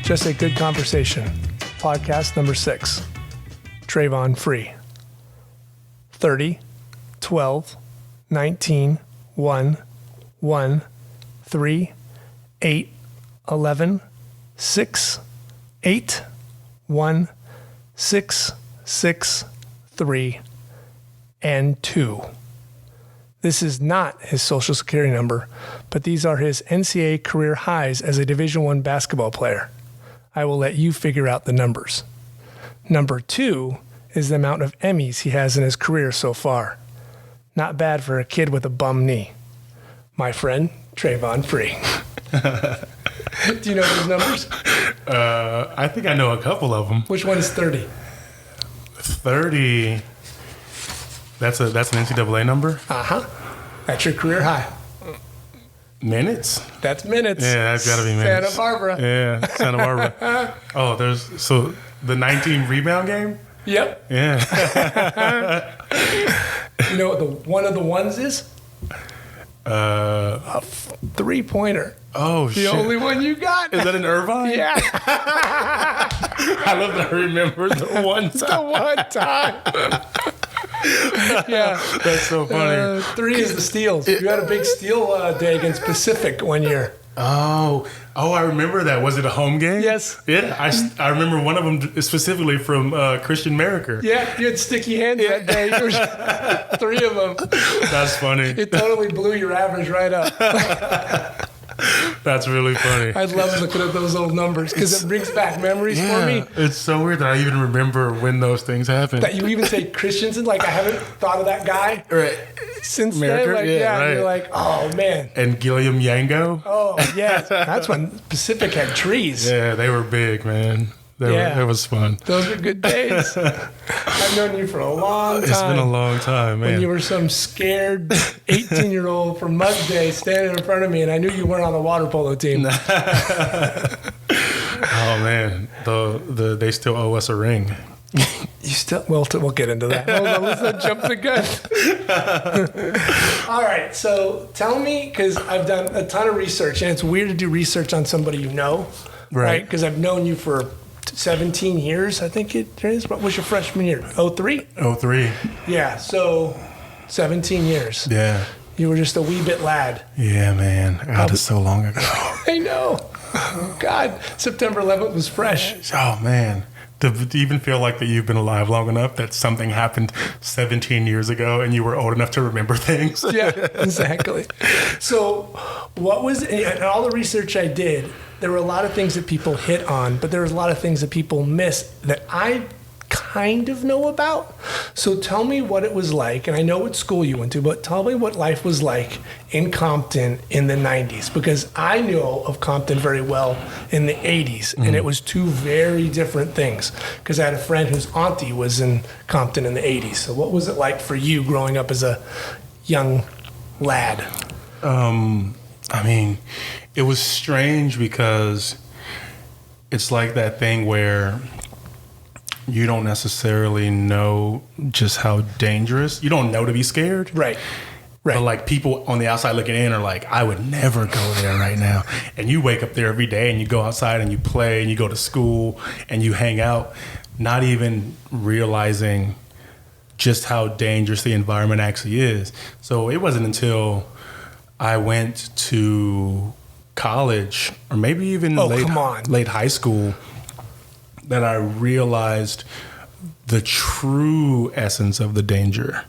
Just a Good Conversation, podcast number 6. Travon free. 30, 12, 19, 1, 1, 3, 8, 11, 6, 8, 1, 6, 6, 3, and 2. This is not his social security number, but these are his NCAA career highs as a Division I basketball player. I will let you figure out the numbers. Number 2 is the amount of Emmys he has in his career so far. Not bad for a kid with a bum knee. My friend, Travon Free. Do you know those numbers? I think I know a couple of them. Which one is 30? 30. That's an NCAA number? Uh-huh. That's your career high. Minutes? That's minutes. Yeah, that's got to be minutes. Santa Barbara. Yeah, Santa Barbara. Oh, so the 19 rebound game? Yep. Yeah. You know what one of the ones is? A 3-pointer. Oh, the shit. The only one you got. Is that in Irvine? Yeah. I love that I remember the one time. The one time. Yeah. That's so funny. 3 is the steals. You had a big steal day against Pacific one year. Oh, I remember that. Was it a home game? Yes. Yeah, I remember one of them specifically from Christian Merricker. Yeah, you had sticky hands that day. There was 3 of them. That's funny. It totally blew your average right up. That's really funny. I love looking at those old numbers because it brings back memories for me. It's so weird that I even remember when those things happened. That you even say Christensen, like I haven't thought of that guy since Merricker? then. Like, Right. You're like, oh man. And Gilliam Yango. Oh yeah, that's when Pacific had trees. Yeah, they were big, man. It was fun. Those were good days. I've known you for a long time. It's been a long time, man. When you were some scared 18-year-old from Mud Day standing in front of me, and I knew you weren't on the water polo team. Oh man, they still owe us a ring. We'll get into that. Hold on, let's not jump the gun. All right, so tell me, because I've done a ton of research, and it's weird to do research on somebody you know, right? Because I've known you for 17 years, I think it is. What was your freshman year? 03? 03. Yeah, so 17 years. Yeah. You were just a wee bit lad. Yeah, man. God, it's so long ago. I know. God, September 11th was fresh. Oh, man. To even feel like that you've been alive long enough that something happened 17 years ago and you were old enough to remember things. Yeah, exactly. So what was, and all the research I did, there were a lot of things that people hit on, but there was a lot of things that people missed that I kind of know about. So tell me what it was like, and I know what school you went to, but tell me what life was like in Compton in the 90s, because I knew of Compton very well in the 80s, and it was 2 very different things, because I had a friend whose auntie was in Compton in the 80s. So what was it like for you growing up as a young lad? I mean, it was strange because it's like that thing where you don't necessarily know just how dangerous. You don't know to be scared. Right. But like people on the outside looking in are like, I would never go there right now. And you wake up there every day and you go outside and you play and you go to school and you hang out, not even realizing just how dangerous the environment actually is. So it wasn't until I went to college or maybe even late high school that I realized the true essence of the danger.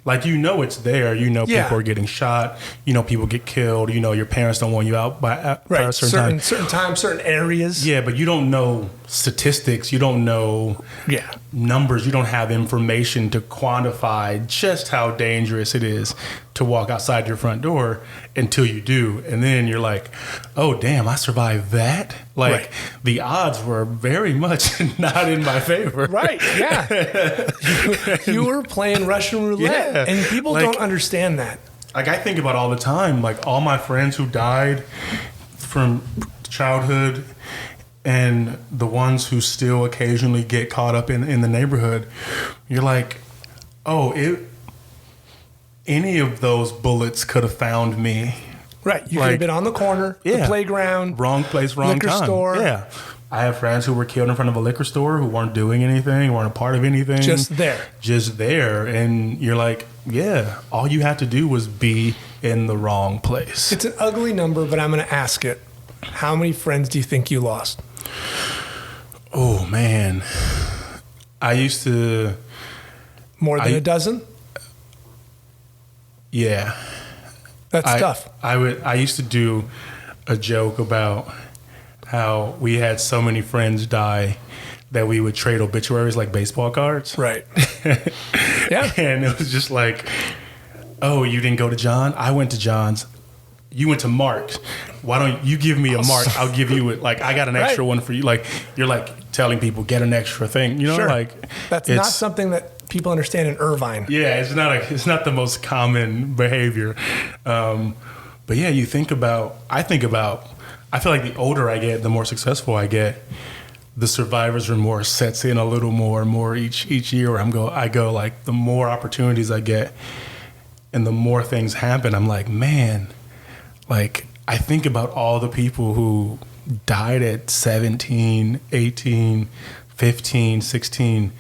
Like, it's there. People are getting shot. People get killed. Your parents don't want you out by a certain time, certain areas. Yeah, but you don't know statistics. You don't know numbers. You don't have information to quantify just how dangerous it is to walk outside your front door until you do. And then you're like, oh, damn, I survived that? Like, the odds were very much not in my favor. Right, yeah. You were playing Russian roulette. Yeah. And people don't understand that. Like, I think about all the time, like all my friends who died from childhood and the ones who still occasionally get caught up in the neighborhood, you're like, oh, any of those bullets could have found me Right. You could have been on the corner, the playground. Wrong place, wrong liquor time. store. Yeah. I have friends who were killed in front of a liquor store who weren't doing anything, weren't a part of anything. Just there. Just there. And you're like, yeah, all you had to do was be in the wrong place. It's an ugly number, but I'm going to ask it. How many friends do you think you lost? Oh, man. I used to... More than a dozen? Yeah. That's tough. I used to do a joke about how we had so many friends die that we would trade obituaries like baseball cards. Right. Yeah. And it was just like, oh, you didn't go to John? I went to John's. You went to Mark's. Why don't you give me a Mark? I'll give you it. Like, I got an extra one for you. Like, you're like telling people, get an extra thing. You know, sure. like that's not something that people understand in Irvine. Yeah, it's not the most common behavior. But yeah, I feel like the older I get, the more successful I get, the survivor's remorse sets in a little more and more each year. I go like, the more opportunities I get and the more things happen, I'm like, man, like I think about all the people who died at 17, 18, 15, 16,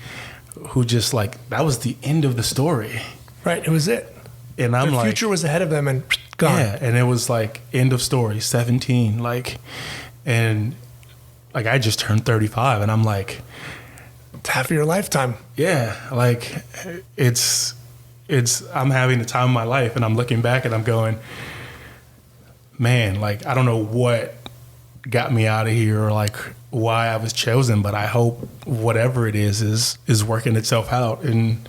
who just like, that was the end of the story. Right, it was it. And I'm Their like, future was ahead of them and gone. Yeah, and it was like end of story, 17, like, and like I just turned 35, and I'm like, it's half of your lifetime. Yeah, like it's I'm having the time of my life, and I'm looking back and I'm going, man, like I don't know what got me out of here or like why I was chosen, but I hope whatever it is working itself out. And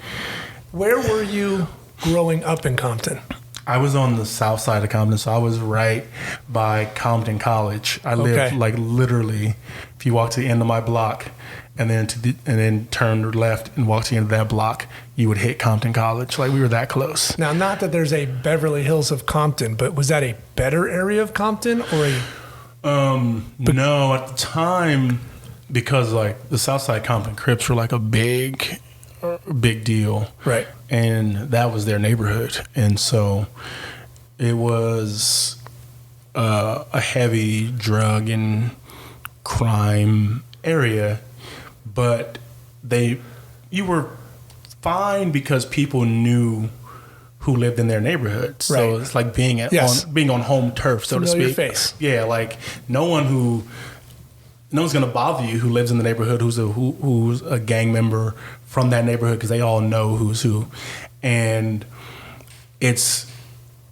where were you growing up in Compton? I was on the south side of Compton, so I was right by Compton College. I lived like literally, if you walk to the end of my block and then turn left and walk to the end of that block, you would hit Compton College. Like we were that close. Now, not that there's a Beverly Hills of Compton, but was that a better area of Compton or a? No, at the time, because like the south side Compton Crips were like a big deal. Right. And that was their neighborhood. And so it was a heavy drug and crime area, but you were fine because people knew who lived in their neighborhood. So it's like being on home turf, so Familiar to speak. Face. Yeah, like no one's gonna bother you who lives in the neighborhood who's a gang member from that neighborhood, because they all know who's who. And it's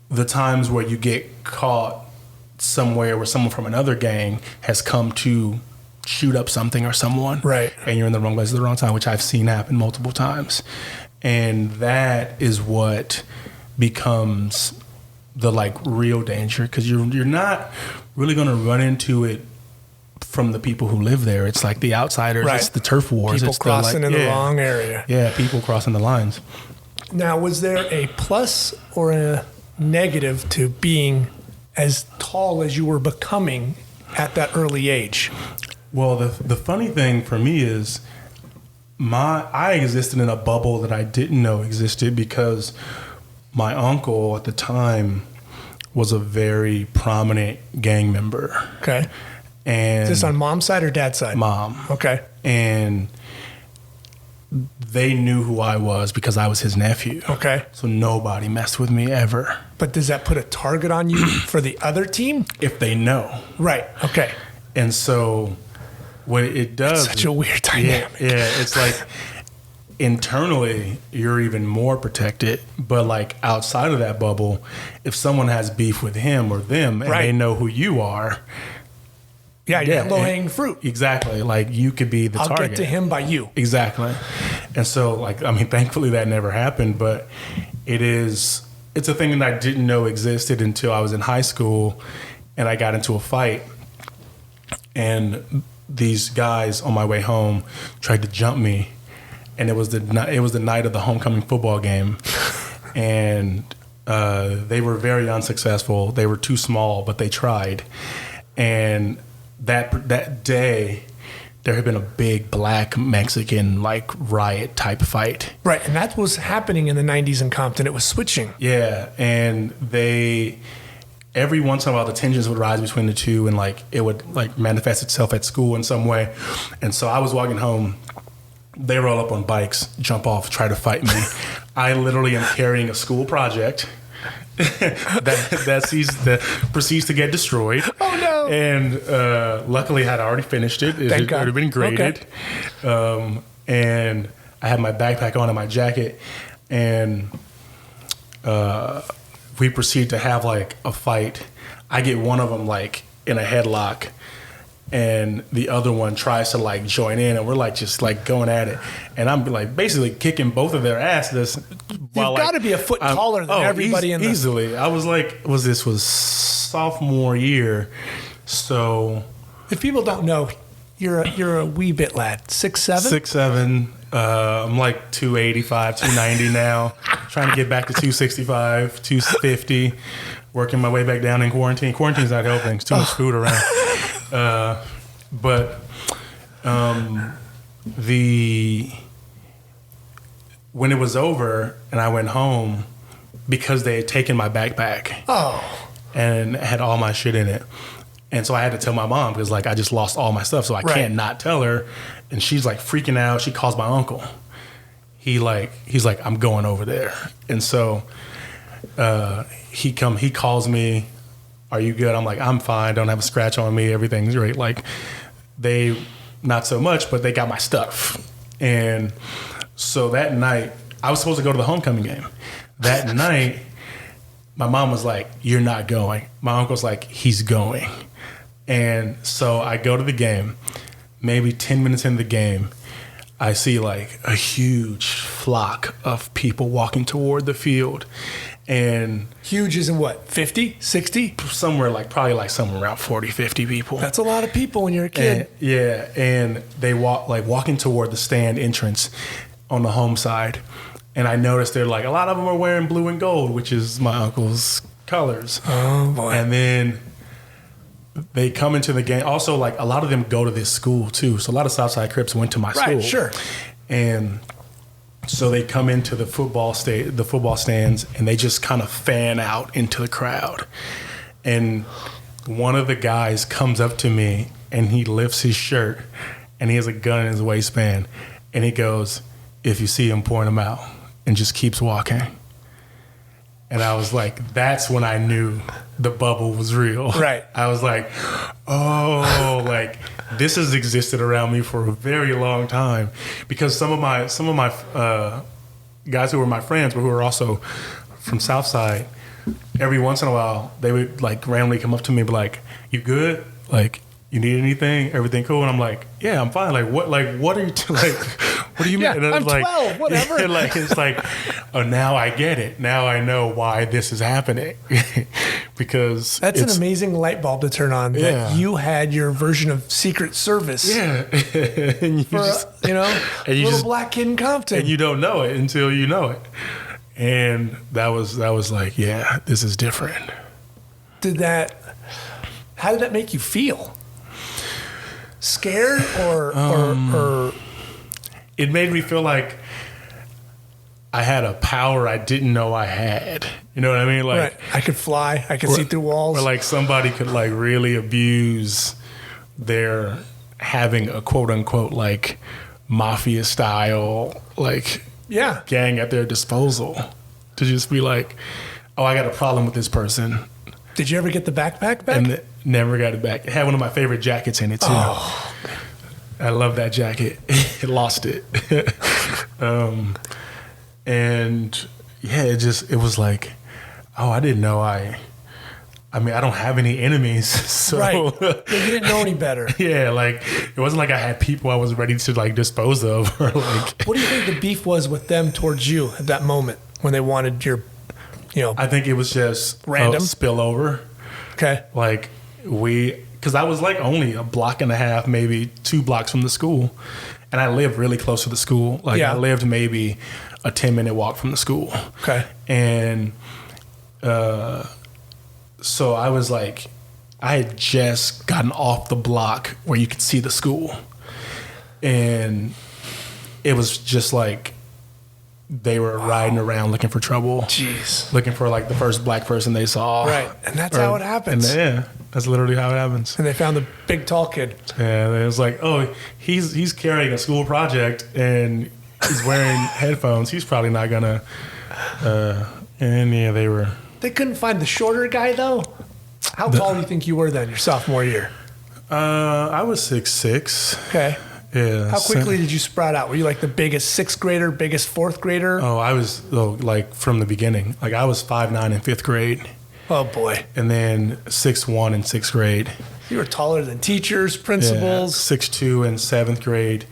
the times where you get caught somewhere where someone from another gang has come to shoot up something or someone, right? And you're in the wrong place at the wrong time, which I've seen happen multiple times. And that is what becomes the like real danger, because you're not really going to run into it from the people who live there. It's like the outsiders. Right. It's the turf wars. People it's crossing in the wrong area. Yeah, people crossing the lines. Now, was there a plus or a negative to being as tall as you were becoming at that early age? Well, the funny thing for me is I existed in a bubble that I didn't know existed, because my uncle at the time was a very prominent gang member. Okay. And is this on mom's side or dad's side? Mom. Okay. And they knew who I was because I was his nephew. Okay. So nobody messed with me ever. But does that put a target on you for the other team? If they know. Right. Okay. And so what it does... It's such a weird dynamic. Yeah. It's like internally you're even more protected. But like outside of that bubble, if someone has beef with him or them and they know who you are... Yeah, you're low-hanging fruit. Exactly. Like you could be the target. I'll get to him by you. Exactly. And so like, I mean, thankfully that never happened, but it's a thing that I didn't know existed until I was in high school and I got into a fight, and these guys on my way home tried to jump me, and it was the night of the homecoming football game. And they were very unsuccessful. They were too small, but they tried. And that day, there had been a big black Mexican like riot type fight. Right, and that was happening in the 90s in Compton. It was switching. Yeah, and they every once in a while the tensions would rise between the two, and like it would like manifest itself at school in some way. And so I was walking home, they roll up on bikes, jump off, try to fight me. I literally am carrying a school project that proceeds to get destroyed. Oh no! And luckily, I had already finished it. It had already been graded. Okay. And I had my backpack on and my jacket, and we proceed to have like a fight. I get one of them like in a headlock, and the other one tries to like join in, and we're like just like going at it, and I'm like basically kicking both of their asses. You've got to be a foot taller than everybody in the... Easily. I was like, this was sophomore year, so if people don't know, you're a wee bit lad, 6'7"? 6'7". I'm like 285, 290 now. Trying to get back to 265, 250. Working my way back down in quarantine. Quarantine's not helping. It's too much food around. When it was over and I went home, because they had taken my backpack and had all my shit in it. And so I had to tell my mom because like I just lost all my stuff, so I can't not tell her. And she's like freaking out. She calls my uncle. He's like, I'm going over there. And so he calls me, are you good? I'm like, I'm fine. Don't have a scratch on me. Everything's great. Like they, not so much, but they got my stuff. And so that night, I was supposed to go to the homecoming game. That night, my mom was like, you're not going. My uncle's like, he's going. And so I go to the game. Maybe 10 minutes into the game, I see like a huge flock of people walking toward the field. And huge is in what, 50, 60? Somewhere like, probably like somewhere around 40, 50 people. That's a lot of people when you're a kid. And they walking toward the stand entrance on the home side. And I noticed they're like, a lot of them are wearing blue and gold, which is my uncle's colors. Oh boy. And then they come into the game. Also, like a lot of them go to this school too. So a lot of Southside Crips went to my school. Right, sure. And so they come into the football stands, and they just kind of fan out into the crowd. And one of the guys comes up to me, and he lifts his shirt, and he has a gun in his waistband, and he goes, if you see him, point him out, and just keeps walking. And I was like, that's when I knew the bubble was real. Right. I was like, oh, like this has existed around me for a very long time, because some of my guys who were my friends, but who were also from Southside, every once in a while they would like randomly come up to me and be like, you good? Like, you need anything? Everything cool? And I'm like, yeah, I'm fine. Like, what are you what do you mean? Yeah, and I'm like, 12, whatever. Like, it's like, oh, now I get it. Now I know why this is happening. Because that's an amazing light bulb to turn on. That you had your version of Secret Service. Yeah. And you little black kid in Compton. And you don't know it until you know it. And that was like, yeah, this is different. How did that make you feel? Scared or it made me feel like I had a power I didn't know I had. You know what I mean? Like, right. I could fly. I could see through walls. Or like somebody could like really abuse their having a quote unquote like mafia style like gang at their disposal to just be like, oh, I got a problem with this person. Did you ever get the backpack back? And never got it back. It had one of my favorite jackets in it too. Oh. I love that jacket. Lost it. And yeah, it was like, oh, I didn't know I mean, I don't have any enemies. So right. You didn't know any better. Yeah, like it wasn't like I had people I was ready to like dispose of or like. What do you think the beef was with them towards you at that moment when they wanted your, I think it was just random spillover. Okay. Like because I was like only a block and a half, maybe 2 blocks from the school. And I lived really close to the school. Like I lived maybe a 10-minute walk from the school. Okay. And so I was like, I had just gotten off the block where you could see the school. And it was just like, they were riding around looking for trouble. Jeez. Looking for like the first black person they saw. Right. And that's how it happens. And that's literally how it happens. And they found the big tall kid. And it was like, oh, he's carrying a school project and he's wearing headphones. He's probably not gonna. And yeah, they were. They couldn't find the shorter guy though. How tall do you think you were then, your sophomore year? I was 6'6". Okay. Yeah. How quickly did you sprout out? Were you like the biggest sixth grader, biggest fourth grader? Oh, I was like from the beginning. Like I was 5'9" in fifth grade. Oh boy. And then 6'1" in sixth grade. You were taller than teachers, principals. 6'2" in seventh grade.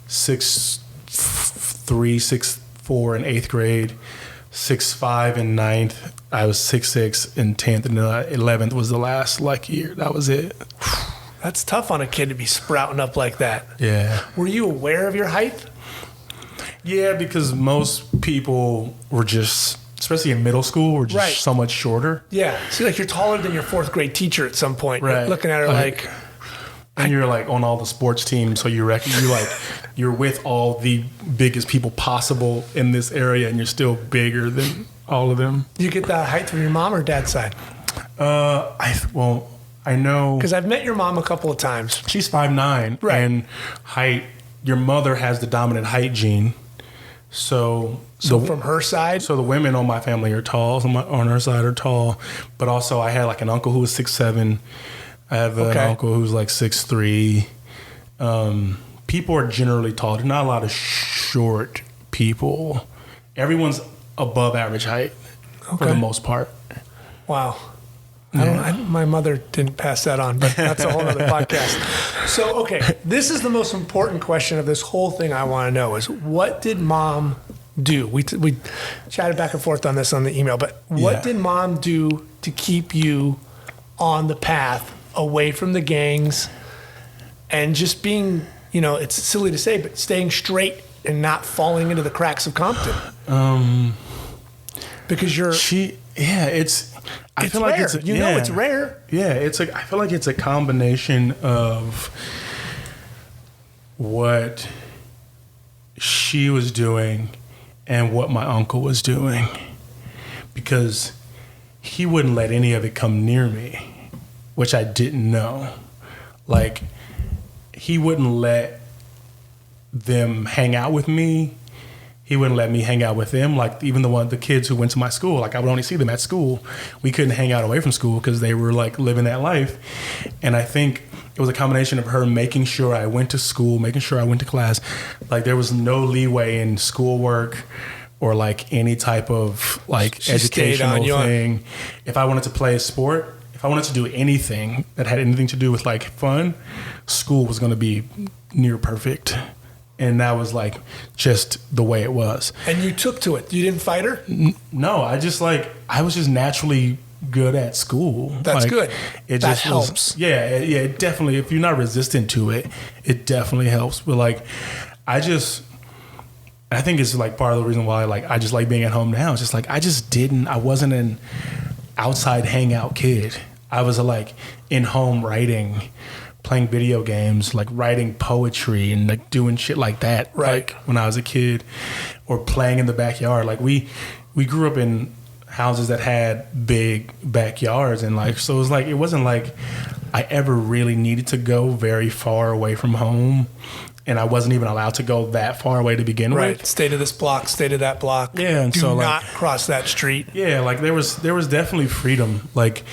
6'3", 6'4" in eighth grade. 6'5" in ninth. I was 6'6" in 10th, and 11th was the last year. That was it. That's tough on a kid to be sprouting up like that. Yeah. Were you aware of your height? Yeah, because most people were just, especially in middle school, were just so much shorter. Yeah. See, like you're taller than your fourth grade teacher at some point. Right. Looking at her like and you're like on all the sports teams, so you're with all the biggest people possible in this area, and you're still bigger than all of them. You get that height from your mom or dad's side? I know because I've met your mom a couple of times. She's 5'9", right? And height. Your mother has the dominant height gene, so from her side. So the women on my family are tall. On her side are tall, but also I had like an uncle who was 6'7". I have an uncle who's like 6'3". People are generally tall. There's not a lot of short people. Everyone's above average height for the most part. Wow. My mother didn't pass that on, but that's a whole other podcast. So, this is the most important question of this whole thing I want to know is what did mom do? We chatted back and forth on this on the email, but what did mom do to keep you on the path away from the gangs and just being, it's silly to say, but staying straight and not falling into the cracks of Compton? Because I feel like it's it's rare. Yeah, I feel like it's a combination of what she was doing and what my uncle was doing, because he wouldn't let any of it come near me, which I didn't know. Like, he wouldn't let them hang out with me. He wouldn't let me hang out with them. Like, even the kids who went to my school, like I would only see them at school. We couldn't hang out away from school because they were like living that life. And I think it was a combination of her making sure I went to school, making sure I went to class. Like, there was no leeway in schoolwork or like any type of like educational thing. If I wanted to play a sport, if I wanted to do anything that had anything to do with like fun, school was going to be near perfect. And that was like just the way it was. And you took to it. You didn't fight her? No, I was just naturally good at school. That's good. It just helps. It definitely, if you're not resistant to it, it definitely helps. But like, I think it's like part of the reason why I just like being at home now. It's just like, I wasn't an outside hangout kid. I was like in home writing, playing video games, like writing poetry and like doing shit like that. Right. Like when I was a kid, or playing in the backyard. Like we grew up in houses that had big backyards, and like, so it was like, it wasn't like I ever really needed to go very far away from home. And I wasn't even allowed to go that far away to begin with. Right. Stay to this block, stay to that block. Yeah. And do not cross that street. Yeah. Like there was definitely freedom. Like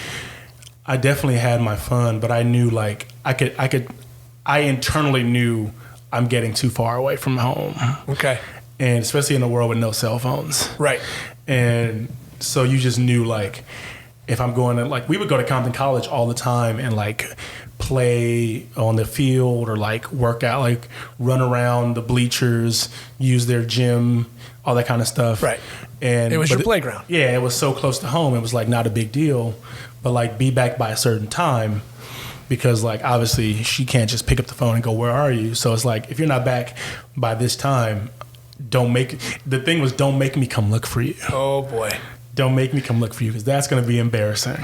I definitely had my fun, but I knew like I internally knew I'm getting too far away from home. Okay. And especially in a world with no cell phones. Right. And so you just knew like, if I'm going to like, we would go to Compton College all the time and like play on the field or like work out, like run around the bleachers, use their gym, all that kind of stuff. Right. And it was your playground. Yeah. It was so close to home. It was like not a big deal, but like be back by a certain time, because like obviously she can't just pick up the phone and go, where are you? So it's like, if you're not back by this time, don't make me come look for you. Oh boy. Don't make me come look for you, because that's going to be embarrassing.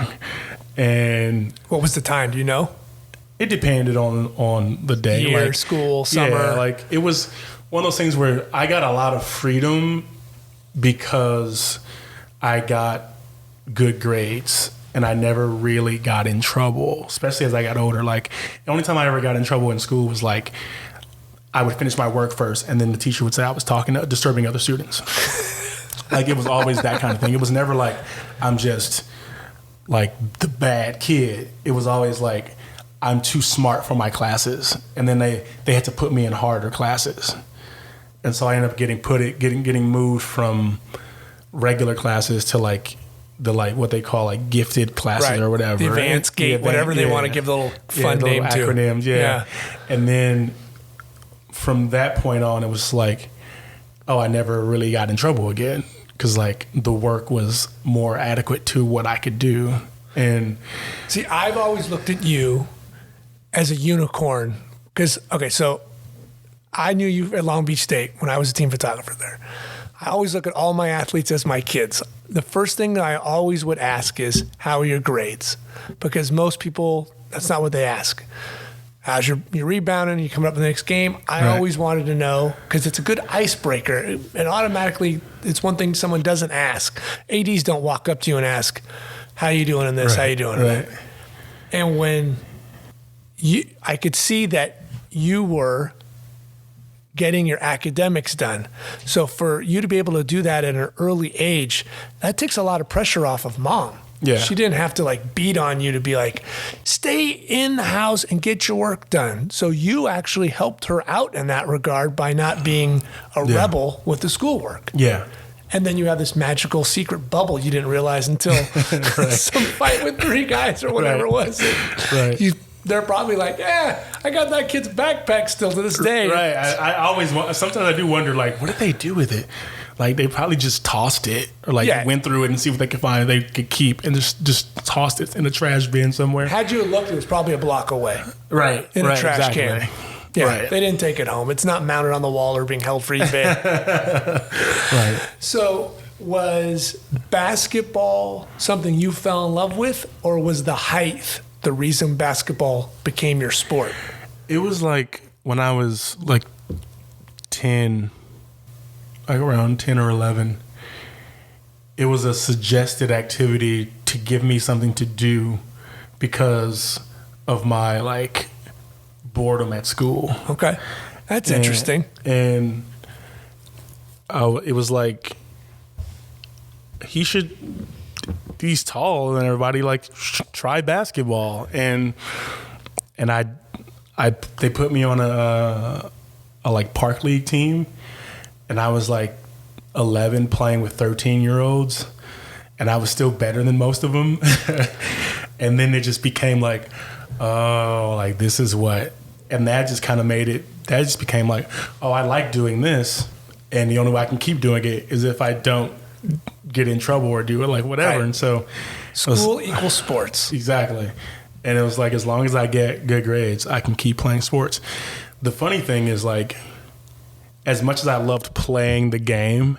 And what was the time? Do you know? It depended on the day. Year, like, school, summer. Yeah, like it was one of those things where I got a lot of freedom because I got good grades and I never really got in trouble, especially as I got older. Like, the only time I ever got in trouble in school was like, I would finish my work first and then the teacher would say I was disturbing other students. Like, it was always that kind of thing. It was never like, I'm just like the bad kid. It was always like, I'm too smart for my classes. And then they had to put me in harder classes. And so I ended up getting moved from regular classes to like what they call like gifted classes or whatever. The advanced gate, whatever they want to give the little fun name to. Acronyms, yeah. And then from that point on, it was like, oh, I never really got in trouble again because like the work was more adequate to what I could do. And see, I've always looked at you as a unicorn because, okay, so I knew you at Long Beach State when I was a team photographer there. I always look at all my athletes as my kids. The first thing that I always would ask is, how are your grades? Because most people, that's not what they ask. How's your rebounding? You coming up in the next game? I always wanted to know, because it's a good icebreaker. And automatically, it's one thing someone doesn't ask. ADs don't walk up to you and ask, how you doing in this? How you doing in that? And when I could see that you were getting your academics done. So for you to be able to do that at an early age, that takes a lot of pressure off of mom. Yeah. She didn't have to like beat on you to be like, stay in the house and get your work done. So you actually helped her out in that regard by not being a rebel with the schoolwork. Yeah. And then you have this magical secret bubble you didn't realize until some fight with 3 guys or whatever it was. They're probably like, I got that kid's backpack still to this day. Right. I always, sometimes I do wonder, like, what did they do with it? Like, they probably just tossed it or like went through it and see what they could find they could keep and just tossed it in a trash bin somewhere. Had you looked, it was probably a block away. Right. In a trash can. Yeah. Right. They didn't take it home. It's not mounted on the wall or being held for eBay. Right. So was basketball something you fell in love with, or was the height the reason basketball became your sport? It was like when I was like 10, like around 10 or 11, it was a suggested activity to give me something to do because of my like boredom at school. Okay. That's interesting. And it was like, he's tall and everybody, like, try basketball. And they put me on a like park league team, and I was like 11 playing with 13-year-olds, and I was still better than most of them. And then it just became like, oh, like this is what, and that just kind of that just became like, oh, I like doing this, and the only way I can keep doing it is if I don't get in trouble or do it, like whatever. Right. And so school equals sports. Exactly. And it was like, as long as I get good grades, I can keep playing sports. The funny thing is, like, as much as I loved playing the game,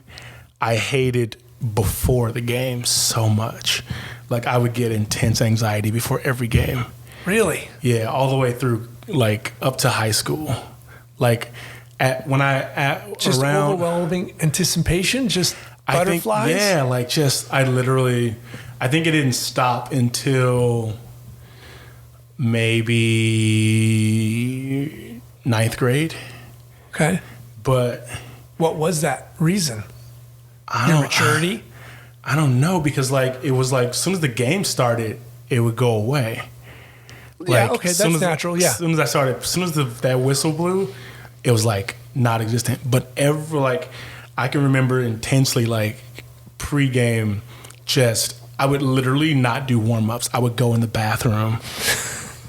I hated before the game so much. Like, I would get intense anxiety before every game. Really? Yeah, all the way through, like, up to high school. Like, just around overwhelming anticipation, just butterflies? I think it didn't stop until maybe 9th grade. Okay. But what was that reason? Your maturity? I don't know, because like it was like as soon as the game started, it would go away. Yeah, okay, that's natural. Yeah. As soon as that whistle blew, it was like not existent. But I can remember intensely, like pregame, I would literally not do warm-ups. I would go in the bathroom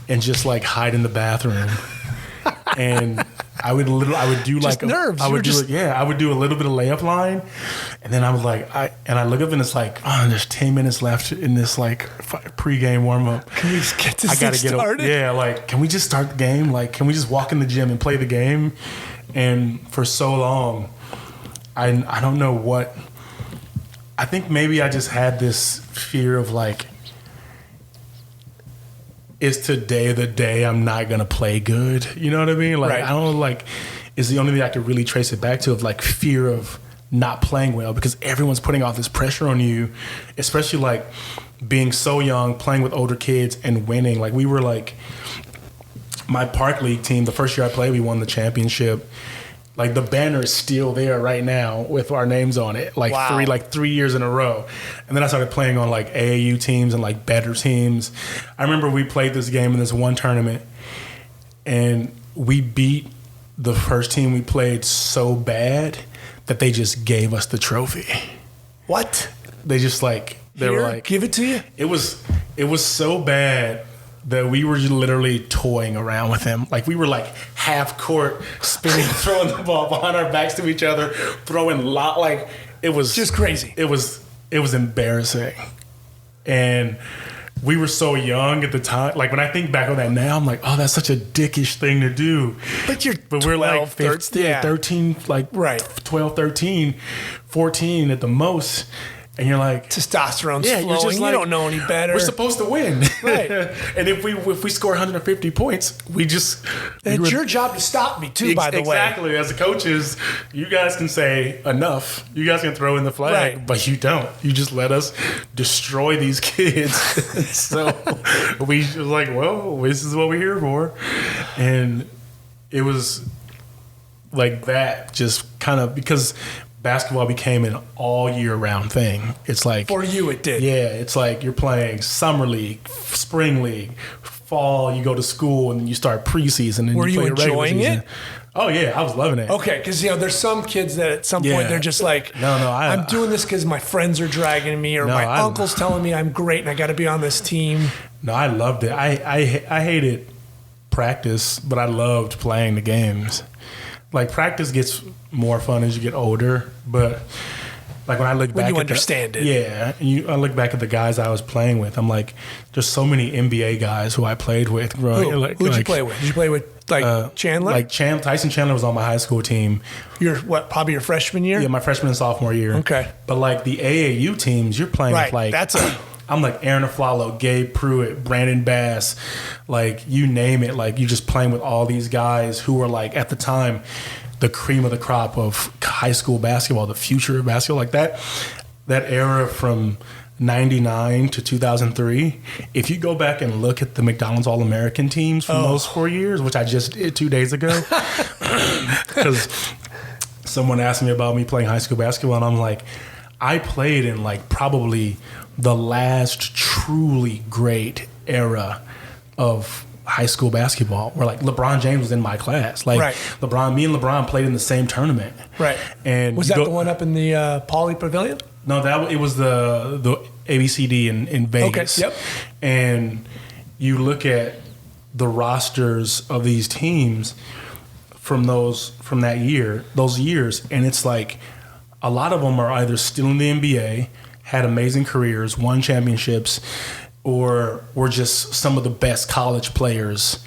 and just like hide in the bathroom. And I would do like nerves. I would do a little bit of layup line, and then I was like, I look up and it's like, oh, there's 10 minutes left in this like pregame warm up. Can we just get this started? Like, can we just start the game? Like, can we just walk in the gym and play the game? And for so long, I don't know what. I think maybe I just had this fear of like, is today the day I'm not gonna play good? You know what I mean? Like, right. I don't know, like, is the only thing I could really trace it back to, of like fear of not playing well because everyone's putting all this pressure on you, especially like being so young, playing with older kids and winning. Like we were like, my Park League team, the first year I played, we won the championship. Like the banner is still there right now with our names on it. Like wow. 3 years in a row. And then I started playing on like AAU teams and like better teams. I remember we played this game in this one tournament and we beat the first team we played so bad that they just gave us the trophy. What? They just like, they were like, give it to you? It was so bad that we were literally toying around with him. Like we were like half court spinning, throwing the ball behind our backs to each other, throwing like it was just crazy. It was embarrassing. And we were so young at the time. Like when I think back on that now, I'm like, oh, that's such a dickish thing to do. But we're like 13, 13, like right. 12, 13, 14 at the most. And you're like, testosterone's flowing. You're just like, you don't know any better. We're supposed to win, right? And if we score 150 points, it's your job to stop me too. By the way, exactly. As the coaches, you guys can say enough. You guys can throw in the flag, right. But you don't. You just let us destroy these kids. So we was like, well, this is what we're here for, and it was like that. Just kind of because basketball became an all year round thing. It's like for you, it did. Yeah, it's like you're playing summer league, spring league, fall. You go to school and you start preseason. And were you enjoying it? Oh yeah, I was loving it. Okay, because there's some kids that at some point they're just like, I'm doing this because my friends are dragging me or my uncle's telling me I'm great and I got to be on this team. No, I loved it. I hated practice, but I loved playing the games. Like practice gets more fun as you get older, but like when I look back, you understand it. Yeah, I look back at the guys I was playing with. I'm like, there's so many NBA guys who I played with. Who'd you play with? Did you play with Chandler? Like Tyson Chandler was on my high school team. Probably your freshman year? Yeah, my freshman and sophomore year. Okay, but like the AAU teams, you're playing with like I'm like Aaron Aflalo, Gabe Pruitt, Brandon Bass, like you name it. Like you just playing with all these guys who were like at the time the cream of the crop of high school basketball, the future of basketball, like that era from 99 to 2003. If you go back and look at the McDonald's All-American teams from those 4 years, which I just did 2 days ago, because someone asked me about me playing high school basketball, and I'm like, I played in like probably the last truly great era of high school basketball where like LeBron James was in my class. Like me and LeBron played in the same tournament. Right. And was that the one up in the Poly Pavilion? No, it was the ABCD in Vegas. Okay. Yep. And you look at the rosters of these teams from that year, those years, and it's like a lot of them are either still in the NBA, had amazing careers, won championships, or were just some of the best college players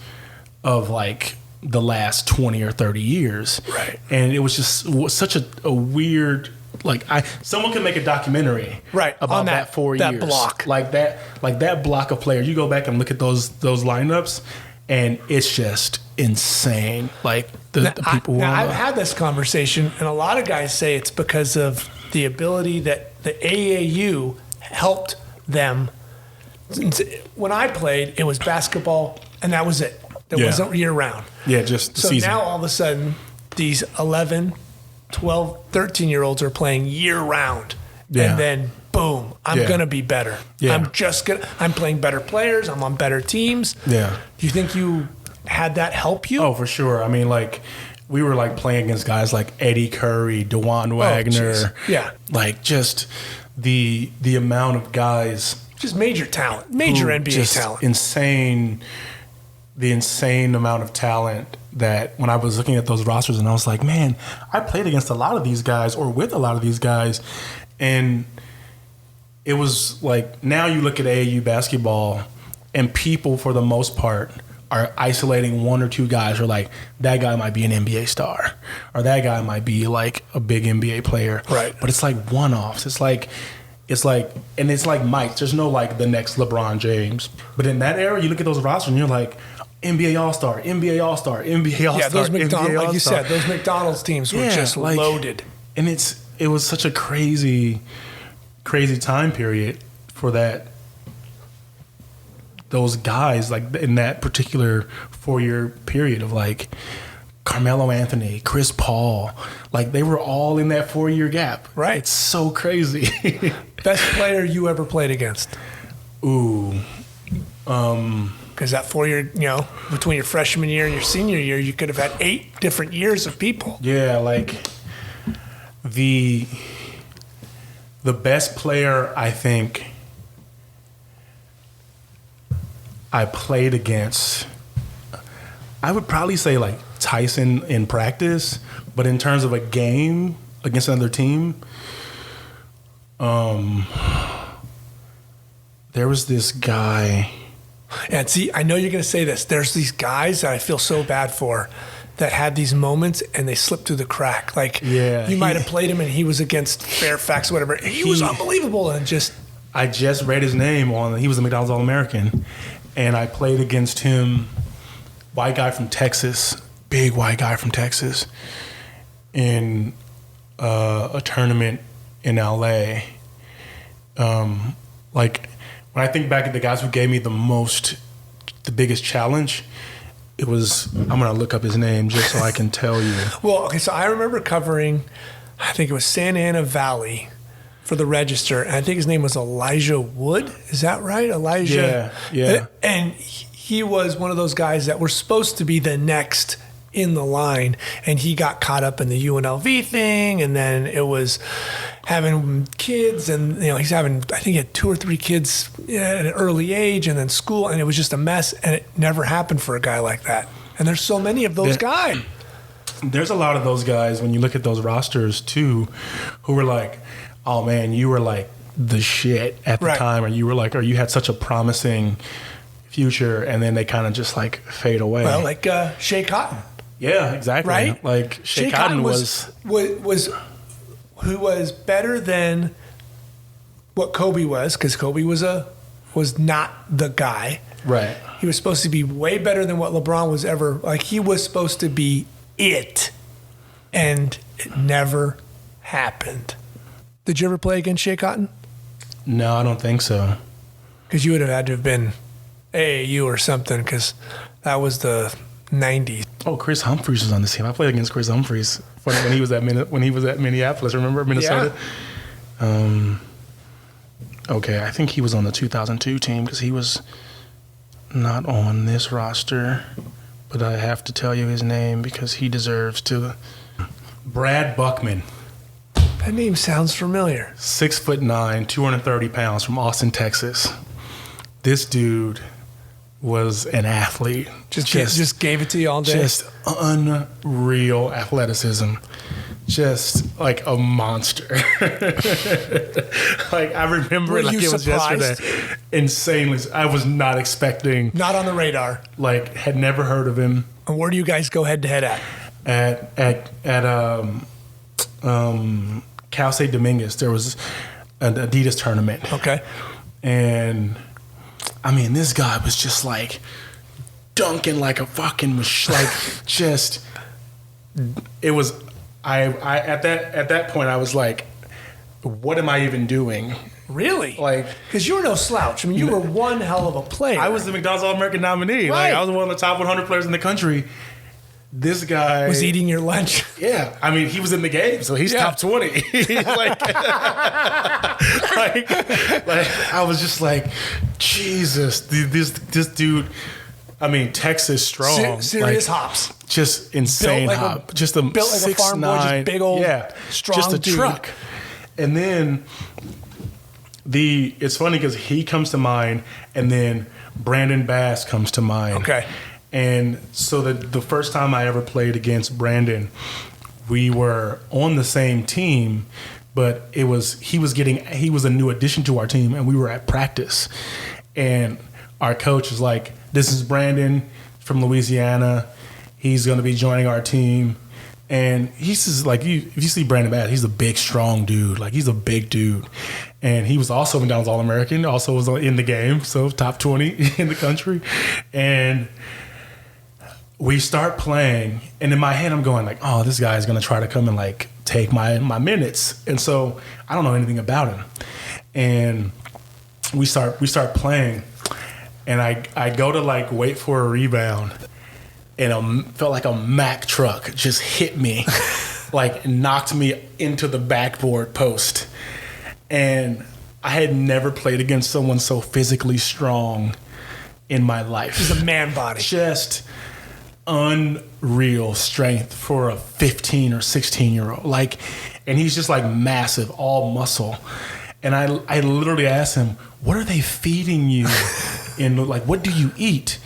of like the last 20 or 30 years. Right. And it was just such a weird, like someone could make a documentary about that 4 years. That block. Like that block of players. You go back and look at those lineups and it's just insane. Like the people I've had this conversation and a lot of guys say it's because of the ability that the AAU helped them. When I played, it was basketball, and that was it. It wasn't year-round. Yeah, just the season. So now all of a sudden, these 11, 12, 13-year-olds are playing year-round. Yeah. And then, boom, I'm going to be better. Yeah. I'm playing better players. I'm on better teams. Yeah. Do you think you had that help you? Oh, for sure. I mean, like, we were, like, playing against guys like Eddie Curry, DeJuan Wagner. Yeah. Like, just the amount of guys... Just major talent, major NBA talent. The insane amount of talent that when I was looking at those rosters and I was like, man, I played against a lot of these guys or with a lot of these guys. And it was like, now you look at AAU basketball and people for the most part are isolating one or two guys or like, that guy might be an NBA star or that guy might be like a big NBA player. Right. But it's like one-offs. It's like Mike. There's no like the next LeBron James. But in that era, you look at those rosters and you're like, NBA All-Star, NBA All-Star, NBA All-Star. Yeah, those McDonald's, NBA like All-Star. you said, those McDonald's teams were just loaded. And it's it was such a crazy time period for those guys, like in that particular 4-year period of like Carmelo Anthony, Chris Paul, like they were all in that 4-year gap. Right. It's so crazy. Best player you ever played against? Ooh. Because that 4-year, between your freshman year and your senior year, you could have had 8 different years of people. Yeah, like the best player I think I played against, I would probably say like Tyson in practice, but in terms of a game against another team, there was this guy. And see, I know you're going to say this. There's these guys that I feel so bad for that had these moments and they slipped through the crack. Like, you might have played him and he was against Fairfax or whatever. He was unbelievable and just... I just read his name he was a McDonald's All-American. And I played against him, white guy from Texas, big white guy from Texas, in a tournament in LA. Like, when I think back at the guys who gave me the biggest challenge, it was, I'm going to look up his name just so I can tell you. Well, okay, so I remember covering, I think it was Santa Ana Valley for the Register, and I think his name was Elijah Wood. Is that right? Elijah? Yeah. And he was one of those guys that were supposed to be the next in the line, and he got caught up in the UNLV thing, and then it was having kids, and he's having, I think he had 2 or 3 kids at an early age, and then school, and it was just a mess, and it never happened for a guy like that. And there's so many of those guys. There's a lot of those guys when you look at those rosters too, who were like, oh man, you were like the shit at the time, or you were like, or you had such a promising future, and then they kind of just like fade away. Well, like Shay Cotton. Yeah, exactly. Right? Like Shay Cotton was who was better than what Kobe was, because Kobe was not the guy. Right. He was supposed to be way better than what LeBron was ever. Like, he was supposed to be it, and it never happened. Did you ever play against Shay Cotton? No, I don't think so. Because you would have had to have been AAU or something, because that was the 90s. Oh, Chris Humphries was on the team. I played against Chris Humphries when he was at Minneapolis. Remember Minnesota? Yeah. Okay, I think he was on the 2002 team because he was not on this roster, but I have to tell you his name because he deserves to. Brad Buckman. That name sounds familiar. 6'9", 230 pounds from Austin, Texas. This dude was an athlete. Just gave it to you all day. Just unreal athleticism. Just like a monster. Like, I remember it like it was yesterday. Insanely. I was not expecting. Not on the radar. Like, had never heard of him. And where do you guys go head to head at? At Cal State Dominguez, there was an Adidas tournament. Okay. And I mean, this guy was just like dunking like a fucking just. It was. I at that point I was like, what am I even doing? Really? Like, because you were no slouch. I mean, you were one hell of a player. I was the McDonald's All-American nominee. Right. Like, I was one of the top 100 players in the country. This guy was eating your lunch. Yeah, I mean, he was in the game, so he's top 20. like, I was just like, Jesus, this dude. I mean, Texas strong, serious hops, just insane built like hop, just a built like 6'9", a farm boy, just big old, strong just a dude. truck. And then it's funny because he comes to mind, and then Brandon Bass comes to mind. Okay. And so the first time I ever played against Brandon, we were on the same team, but he was a new addition to our team, and we were at practice. And our coach was like, "This is Brandon from Louisiana. He's going to be joining our team." And he's like, if you see Brandon Bass, he's a big, strong dude. Like, he's a big dude. And he was also McDonald's All-American, also was in the game, so top 20 in the country. And we start playing, and in my head I'm going like, oh, this guy's gonna try to come and like take my minutes. And so I don't know anything about him. And we start playing, and I go to like wait for a rebound, and felt like a Mack truck just hit me, like knocked me into the backboard post. And I had never played against someone so physically strong in my life. He's a man body. Just unreal strength for a 15 or 16-year-old. Like, and he's just like massive, all muscle. And I literally asked him, what are they feeding you? And like, what do you eat?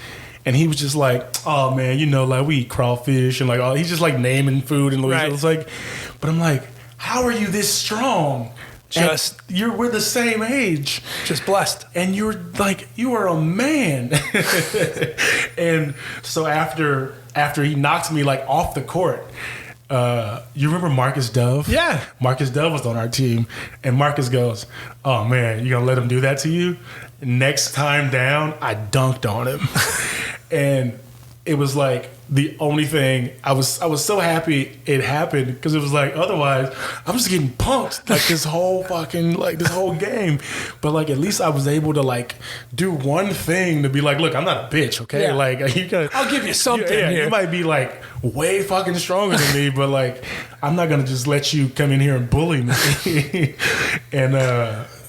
And he was just like, oh man, you know, like we eat crawfish and like, oh, he's just like naming food. And right. It's like, but I'm like, how are you this strong? We're the same age. Just blessed. And you're like, you are a man. And so after he knocks me like off the court, you remember Marcus Dove? Yeah. Marcus Dove was on our team. And Marcus goes, oh man, you gonna let him do that to you? Next time down, I dunked on him. And it was like the only thing I was so happy it happened, because it was like, otherwise I'm just getting punked like this whole game. But like at least I was able to like do one thing to be like, look, I'm not a bitch, okay? Yeah. Like I'll give you something here. You might be like way fucking stronger than me, but like I'm not gonna just let you come in here and bully me. And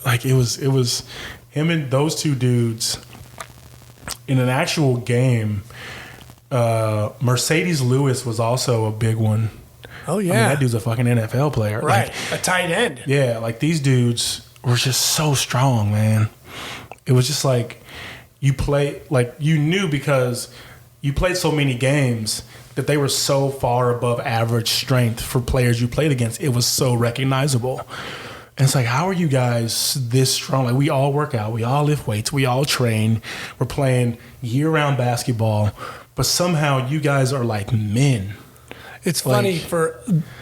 like it was him and those two dudes in an actual game. Mercedes Lewis was also a big one. Oh yeah, I mean, that dude's a fucking NFL player, right? Like, a tight end. Yeah, like these dudes were just so strong, man. It was just like you knew because you played so many games that they were so far above average strength for players you played against. It was so recognizable. And it's like, how are you guys this strong? Like, we all work out, we all lift weights, we all train, we're playing year-round basketball, but somehow you guys are like men. It's funny,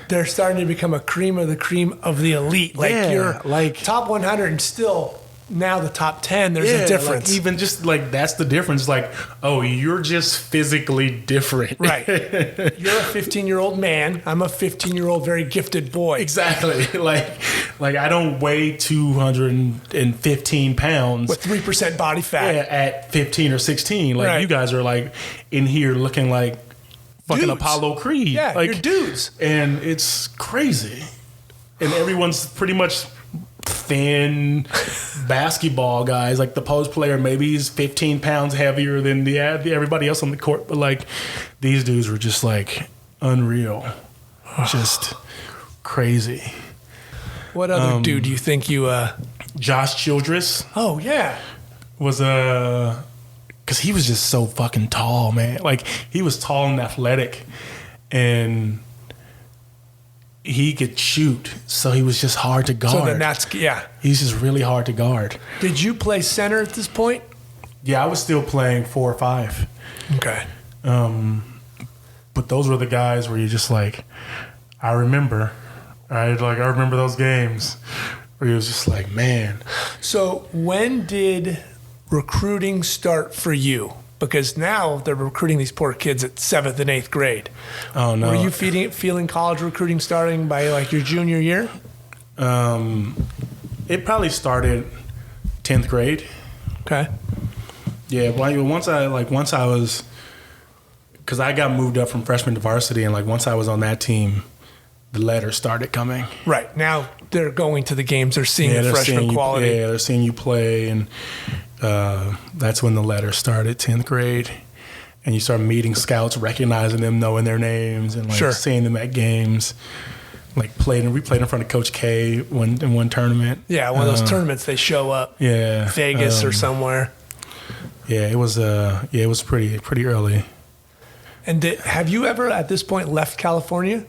they're starting to become a cream of the cream of the elite. Like, yeah, you're like top 100 and still now the top 10. There's a difference. Like even just like that's the difference. Like, oh, you're just physically different. Right. You're a 15-year-old man. I'm a 15-year-old very gifted boy. Exactly. Like I don't weigh 215 pounds with 3% body fat. Yeah, at 15 or 16. Like right. You guys are like in here looking like fucking dudes. Apollo Creed. Yeah, like, you're dudes. And it's crazy. And everyone's pretty much thin basketball guys. Like the post player, maybe he's 15 pounds heavier than everybody else on the court. But like these dudes were just like unreal. Just crazy. What other dude do you think you... Josh Childress. Oh, yeah. Was because he was just so fucking tall, man. Like, he was tall and athletic, and he could shoot, so he was just hard to guard. So then that's, yeah. He's just really hard to guard. Did you play center at this point? Yeah, I was still playing 4 or 5. Okay. But those were the guys where you're just like, I remember those games where he was just like, man. So when did recruiting start for you? Because now they're recruiting these poor kids at 7th and 8th grade. Oh, no. Were you feeling college recruiting starting by like your junior year? It probably started 10th grade. Okay. Yeah, once I was, because I got moved up from freshman to varsity, and like once I was on that team, the letters started coming. Right. Now they're going to the games. They're seeing the freshman quality. Yeah, they're seeing you play. And that's when the letters started, 10th grade. And you start meeting scouts, recognizing them, knowing their names, and like seeing them at games. Like we played in front of Coach K in one tournament. Yeah, one of those tournaments they show up. Yeah. Vegas or somewhere. Yeah, it was pretty early. And have you ever at this point left California?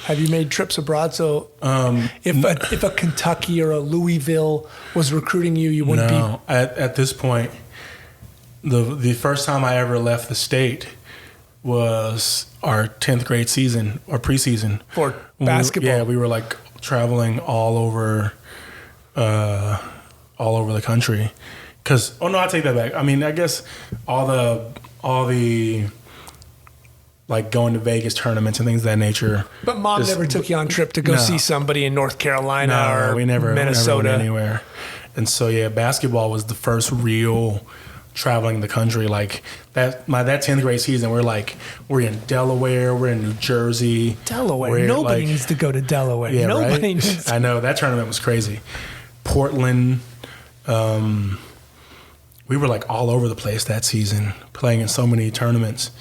Have you made trips abroad? So if a Kentucky or a Louisville was recruiting you, you wouldn't be... No, at this point, the first time I ever left the state was our 10th grade season or preseason. For basketball? We were like traveling all over the country. I take that back. I mean, I guess all the like going to Vegas tournaments and things of that nature. But mom never took you on a trip to go see somebody in North Carolina or we never Minnesota. went anywhere. And so, yeah, basketball was the first real traveling the country. Like that 10th grade season, we're in Delaware, we're in New Jersey. Delaware. Nobody needs to go to Delaware. Yeah, Nobody right? needs to. I know, that tournament was crazy. Portland. We were like all over the place that season, playing in so many tournaments.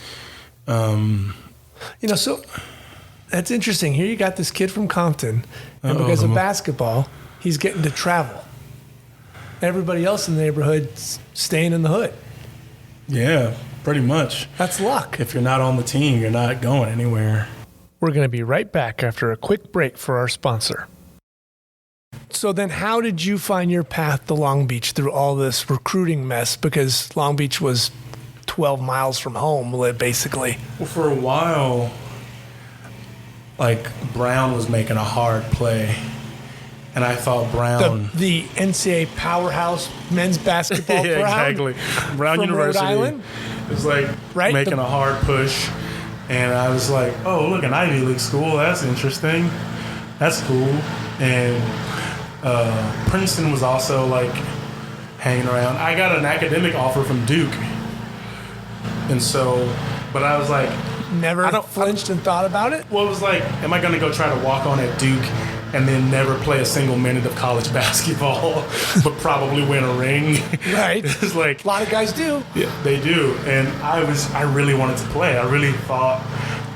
So that's interesting. Here you got this kid from Compton, and because of basketball, he's getting to travel. Everybody else in the neighborhood's staying in the hood. Yeah, pretty much. That's luck. If you're not on the team, you're not going anywhere. We're going to be right back after a quick break for our sponsor. So then how did you find your path to Long Beach through all this recruiting mess? Because Long Beach was 12 miles from home, basically. Well, for a while, like Brown was making a hard play. And I thought Brown... The NCAA powerhouse men's basketball yeah, Brown. Exactly. Brown from University. Rhode Island. It was like making a hard push. And I was like, oh, look, an Ivy League school. That's interesting. That's cool. And Princeton was also like hanging around. I got an academic offer from Duke. And so, but I was like... Never flinched and thought about it? Well, it was like, am I going to go try to walk on at Duke and then never play a single minute of college basketball, but probably win a ring? Right. It's like... A lot of guys do. Yeah, they do. And I really wanted to play. I really thought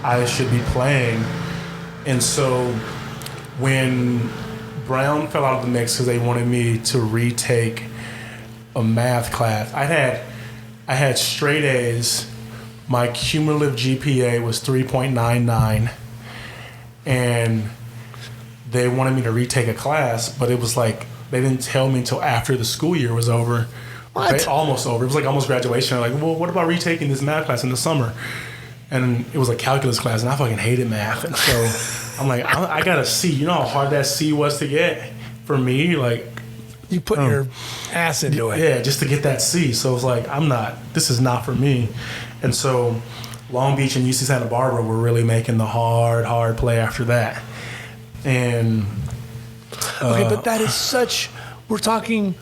I should be playing. And so when Brown fell out of the mix because they wanted me to retake a math class, I had straight A's. My cumulative GPA was 3.99, and they wanted me to retake a class, but it was like they didn't tell me until after the school year was over. What? Almost over. It was like almost graduation. They're like, well, what about retaking this math class in the summer? And it was a calculus class, and I fucking hated math. And so I'm like, I got a C. You know how hard that C was to get for me? Like, you put your ass into it. Yeah, just to get that C. So it was like, this is not for me. And so Long Beach and UC Santa Barbara were really making the hard play after that. And okay, but that is such, we're talking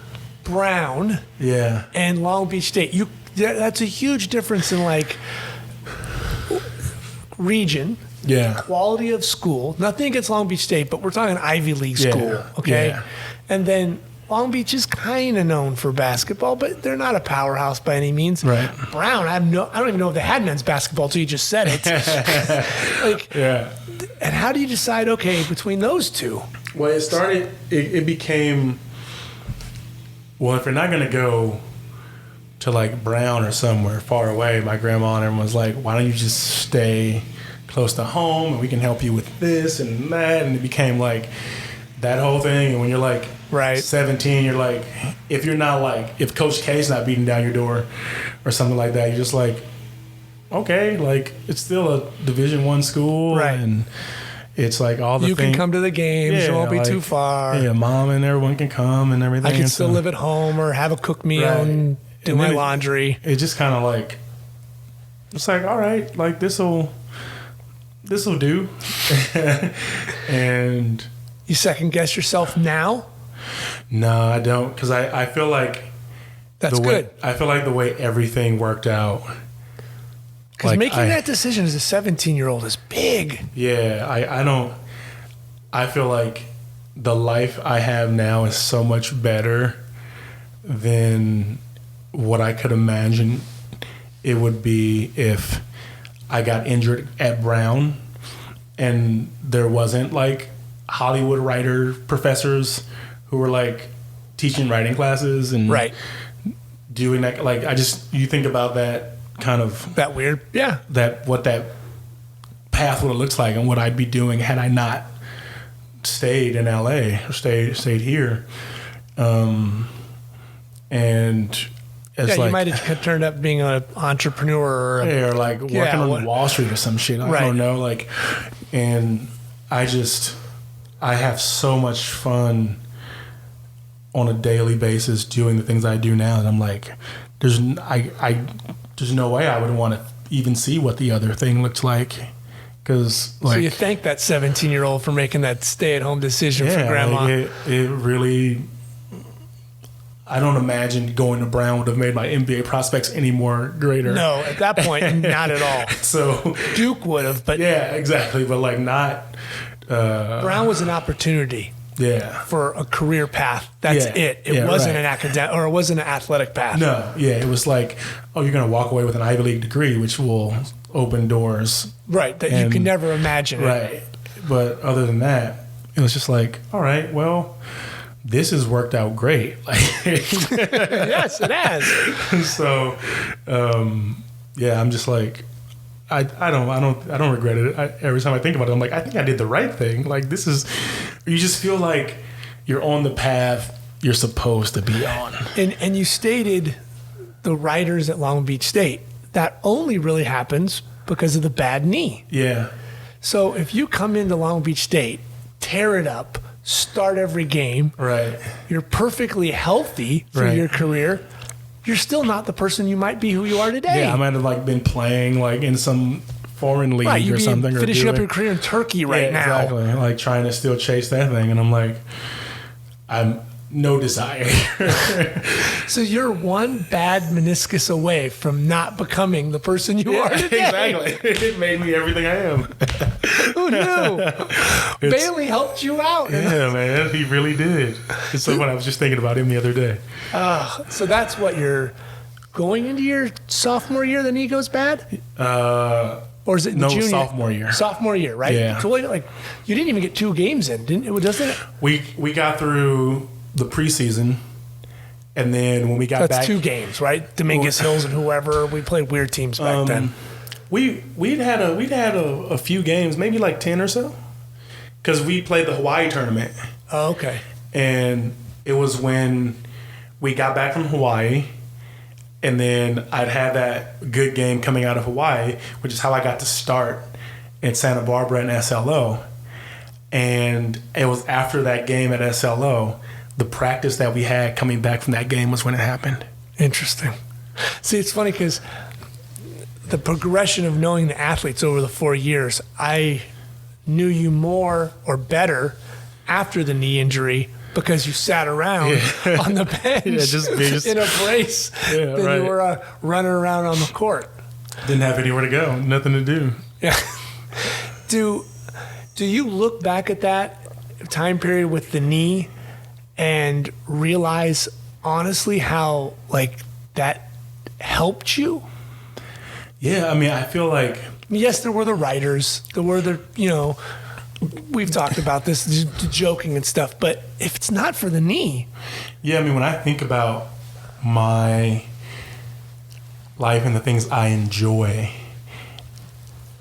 Brown and Long Beach State. That's a huge difference in like region, quality of school. Nothing against Long Beach State, but we're talking Ivy League school, okay? Yeah. And then Long Beach is kind of known for basketball, but they're not a powerhouse by any means. Right. Brown, I don't even know if they had men's basketball until you just said it. And how do you decide, okay, between those two? Well, it became, well, if you're not going to go to like Brown or somewhere far away, my grandma and everyone was like, why don't you just stay close to home and we can help you with this and that. And it became like that whole thing. And when you're like, 17, you're like, if Coach K's not beating down your door or something like that, you're just like, okay, like it's still a Division I school, and it's like all the things. You can come to the games, it won't be too far. Yeah, mom and everyone can come and everything. I can still live at home or have a cooked meal and do my laundry. It just kind of like, it's like, all right, like this'll do. And you second guess yourself now? No, I don't, because I feel like that's good. I feel like the way everything worked out. Because making that decision as a 17-year-old is big. Yeah, I feel like the life I have now is so much better than what I could imagine it would be if I got injured at Brown and there wasn't like Hollywood writer professors who were like teaching writing classes and doing that. Like you think about that kind of that weird, what that path would have looked like and what I'd be doing had I not stayed in LA or stayed here. And it's you might have turned up being an entrepreneur or like working on Wall Street or some shit. I don't know. Like, and I have so much fun on a daily basis doing the things I do now. And I'm like, there's no way I would want to even see what the other thing looks like. Because so you thank that 17-year-old for making that stay-at-home decision for grandma. Like it really. I don't imagine going to Brown would have made my NBA prospects any more greater. No, at that point, not at all. So Duke would have, but yeah, exactly. But like not. Brown was an opportunity. Yeah. For a career path. That's it. It wasn't an academic, or it wasn't an athletic path. No. Yeah. It was like, oh, you're going to walk away with an Ivy League degree, which will open doors. Right. That you can never imagine. Right. But other than that, it was just like, all right, well, this has worked out great. Like, yes, it has. So, yeah, I'm just like, I don't regret it. Every time I think about it, I'm like, I think I did the right thing. Like, this is, you just feel like you're on the path you're supposed to be on. And you stated the writers at Long Beach State. That only really happens because of the bad knee. Yeah. So if you come into Long Beach State, tear it up, start every game, right, you're perfectly healthy through your career, you're still not the person you might be who you are today. Yeah, I might have like been playing like in some foreign league or something. Finishing up your career in Turkey now. Exactly. Like trying to still chase that thing. And I'm like, I'm no desire. So you're one bad meniscus away from not becoming the person you are today. Exactly. It made me everything I am. Who knew? Bailey helped you out. Yeah, man. He really did. It's so funny. I was just thinking about him the other day. So that's what you're going into your sophomore year, the knee goes bad? Or is it junior? Sophomore year. Sophomore year, right? Yeah. So like you didn't even get 2 games in, doesn't it? We got through the preseason, and then when we got back, that's 2 games, right? Dominguez Hills and whoever. We played weird teams back then. We'd had a few games, maybe like 10 or so, because we played the Hawaii tournament. Oh, okay. And it was when we got back from Hawaii, and then I'd had that good game coming out of Hawaii, which is how I got to start in Santa Barbara and SLO. And it was after that game at SLO, the practice that we had coming back from that game was when it happened. Interesting. See, it's funny because the progression of knowing the athletes over the 4 years, I knew you more or better after the knee injury because you sat around on the bench just in a brace than you were running around on the court. Didn't have anywhere to go, nothing to do. Yeah. Do you look back at that time period with the knee and realize honestly how like that helped you? Yeah, I mean, I feel like... Yes, there were the writers. There were the, we've talked about this, the joking and stuff, but if it's not for the knee... Yeah, I mean, when I think about my life and the things I enjoy,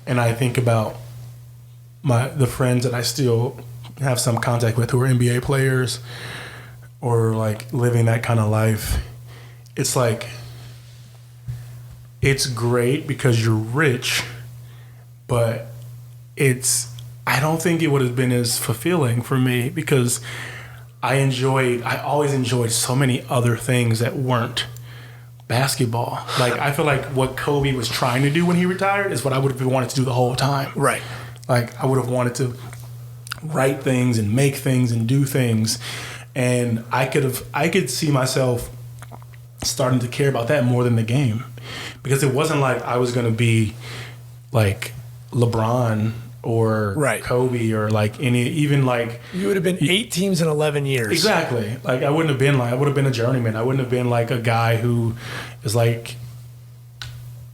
and I think about the friends that I still have some contact with who are NBA players or like living that kind of life, it's like... It's great because you're rich, but I don't think it would have been as fulfilling for me because I always enjoyed so many other things that weren't basketball. Like, I feel like what Kobe was trying to do when he retired is what I would have wanted to do the whole time. Right. Like, I would have wanted to write things and make things and do things. And I could see myself starting to care about that more than the game. Because it wasn't like I was going to be like LeBron or Kobe or like even like... You would have been 8 teams in 11 years. Exactly. Like I would have been a journeyman. I wouldn't have been like a guy who is like...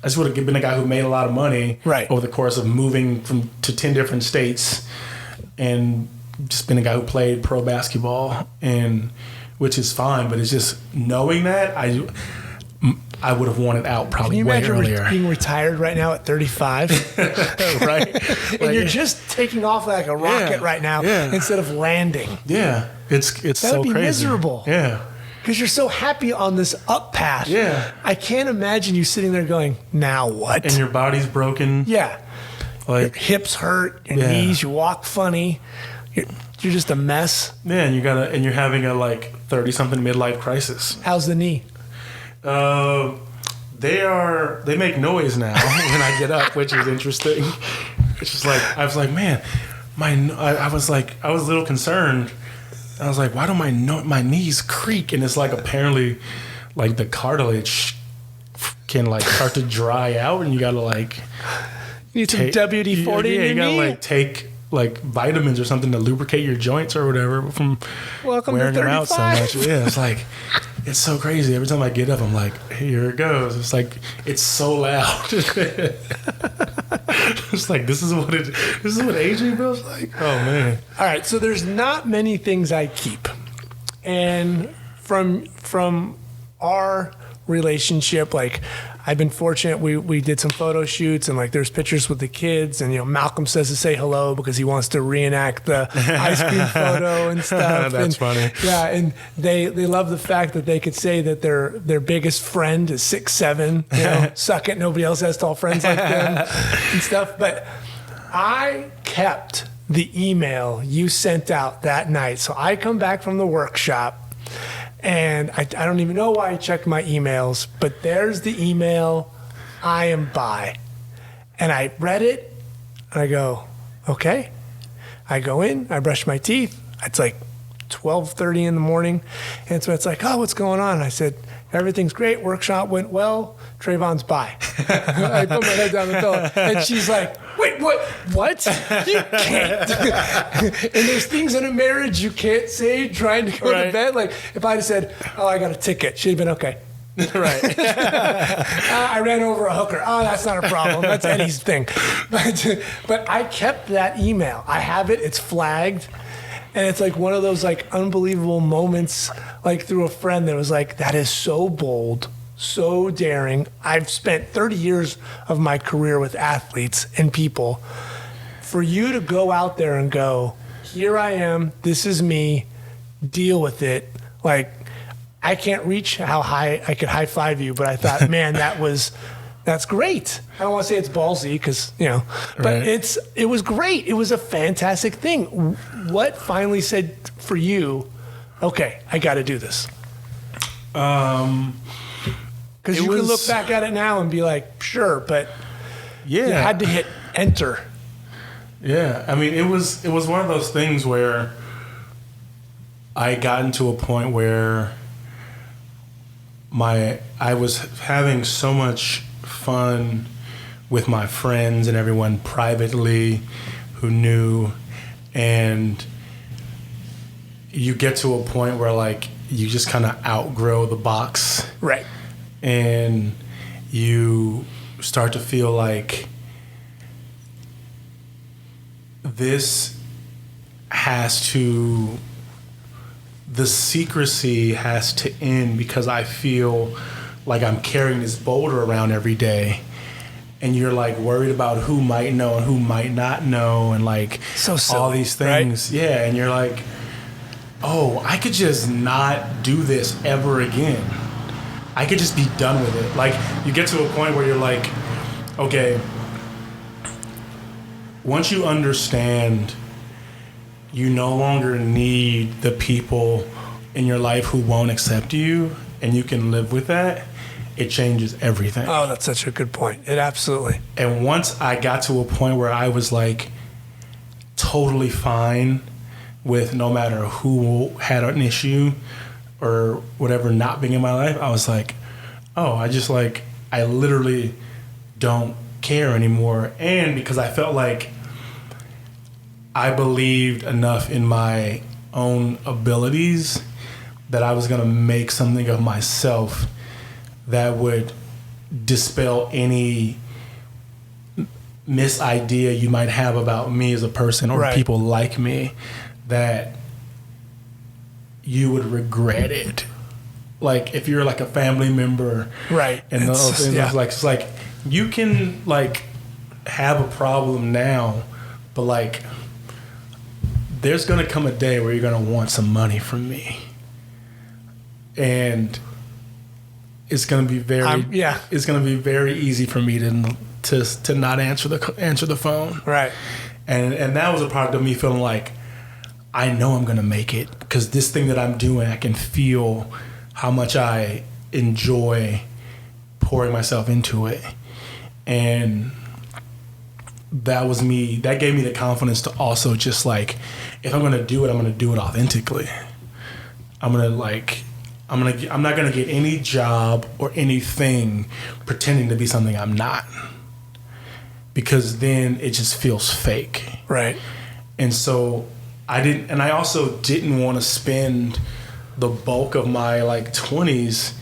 I just would have been a guy who made a lot of money over the course of moving to 10 different states and just been a guy who played pro basketball, and which is fine, but it's just knowing that I would have wanted out probably way earlier. Can you imagine being retired right now at 35? Right. And you're just taking off like a rocket right now instead of landing. Yeah. It's so crazy. That would be miserable. Yeah. Because you're so happy on this up path. Yeah. I can't imagine you sitting there going, now what? And your body's broken. Yeah. Like, your hips hurt, your knees, you walk funny. You're just a mess. Yeah, and you're having a like 30-something midlife crisis. How's the knee? They make noise now when I get up, which is interesting. It's just like, I was like, man, I was a little concerned. I was like, why do my knees creak? And it's like, apparently, like, the cartilage can, like, start to dry out, and you gotta, like, you need some WD-40 in your you gotta knee? like take like vitamins or something to lubricate your joints or whatever from wearing them out so much. Yeah, it's like, it's so crazy. Every time I get up, I'm like, here it goes. It's like, it's so loud. It's like, this is what aging feels like. Oh man. All right, so there's not many things I keep, and from our relationship, like, I've been fortunate. We did some photo shoots, and like, there's pictures with the kids, and Malcolm says to say hello because he wants to reenact the ice cream photo and stuff. That's funny. Yeah, and they love the fact that they could say that their biggest friend is 6'7". Suck it, nobody else has tall friends like them and stuff. But I kept the email you sent out that night. So I come back from the workshop, and I don't even know why I checked my emails, but there's the email, I am bi. And I read it, and I go, okay. I go in, I brush my teeth. It's like 12:30 in the morning. And so it's like, oh, what's going on? And I said, everything's great. Workshop went well. Travon's bi. I put my head down the pillow. And she's like, wait, what? You can't. And there's things in a marriage you can't say trying to go to bed. Like, if I'd have said, oh, I got a ticket, she'd have been okay. Right. I ran over a hooker. Oh, that's not a problem. That's Eddie's thing. But I kept that email. I have it. It's flagged. And it's like one of those like unbelievable moments, like through a friend that was like, that is so bold, so daring. I've spent 30 years of my career with athletes and people. For you to go out there and go, here I am, this is me, deal with it. Like, I can't reach how high I could high five you, but I thought, man, that's great. I don't want to say it's ballsy because, but it was great. It was a fantastic thing. What finally said for you, okay, I got to do this? Because you can look back at it now and be like, sure, but you had to hit enter. Yeah, I mean, it was one of those things where I got into a point where I was having so much fun with my friends and everyone privately who knew, and you get to a point where like you just kind of outgrow the box, right? And you start to feel like the secrecy has to end, because I feel like I'm carrying this boulder around every day, and you're like worried about who might know and who might not know, and like so silly, all these things. Right? Yeah, and you're like, oh, I could just not do this ever again. I could just be done with it. Like, you get to a point where you're like, okay, once you understand you no longer need the people in your life who won't accept you, and you can live with that, it changes everything. Oh, that's such a good point. It absolutely. And once I got to a point where I was like totally fine with no matter who had an issue or whatever not being in my life, I was like, oh, I literally don't care anymore. And because I felt like I believed enough in my own abilities that I was going to make something of myself that would dispel any misidea you might have about me as a person or people like me, that you would regret it. Like, if you're like a family member, right? And those things, it's like you can like have a problem now, but like there's gonna come a day where you're gonna want some money from me, and it's gonna be it's gonna be very easy for me to not answer the phone, right? And that was a product of me feeling like I know I'm gonna make it, because this thing that I'm doing, I can feel how much I enjoy pouring myself into it. And that was me. That gave me the confidence to also just like, if I'm going to do it, I'm going to do it authentically. I'm not going to get any job or anything pretending to be something I'm not. Because then it just feels fake. Right. And so I also didn't want to spend the bulk of my like 20s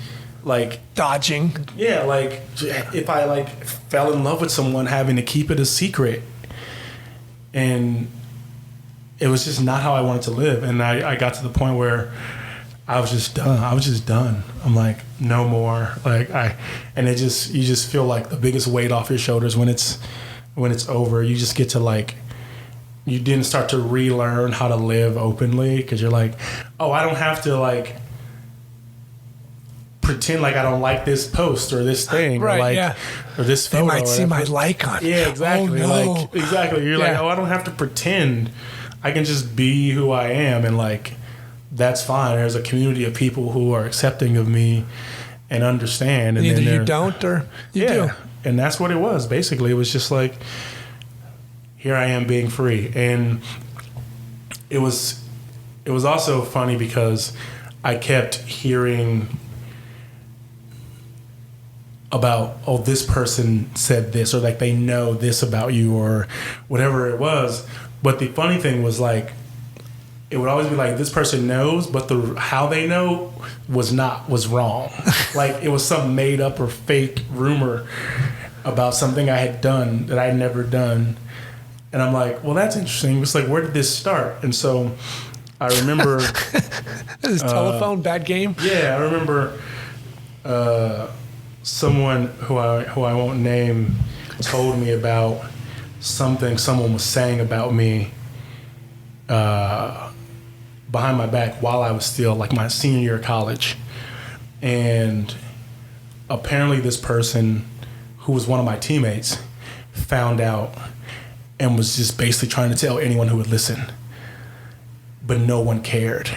like dodging. Yeah, like if I like fell in love with someone, having to keep it a secret. And it was just not how I wanted to live. And I got to the point where I was just done. I'm like, no more. And you just feel like the biggest weight off your shoulders when it's over. You just get to like, you didn't start to relearn how to live openly, because you're like, oh, I don't have to like pretend like I don't like this post or this thing, right? Or like, yeah. Or this photo. They might see my like on it. Yeah, exactly. Oh, no. Like exactly. You're like, oh, I don't have to pretend. I can just be who I am, and like that's fine. There's a community of people who are accepting of me and understand. And either then you don't or you do. And that's what it was. Basically, it was just like, here I am being free. And it was also funny because I kept hearing about, oh, this person said this, or like they know this about you, or whatever it was. But the funny thing was like, it would always be like, this person knows, but how they know was wrong. Like it was some made up or fake rumor about something I had done that I had never done. And I'm like, well, that's interesting. It's like, where did this start? And so I remember... This telephone, bad game? Yeah, I remember someone who I won't name told me about something someone was saying about me behind my back while I was still, like, my senior year of college. And apparently this person, who was one of my teammates, found out and was just basically trying to tell anyone who would listen. But no one cared.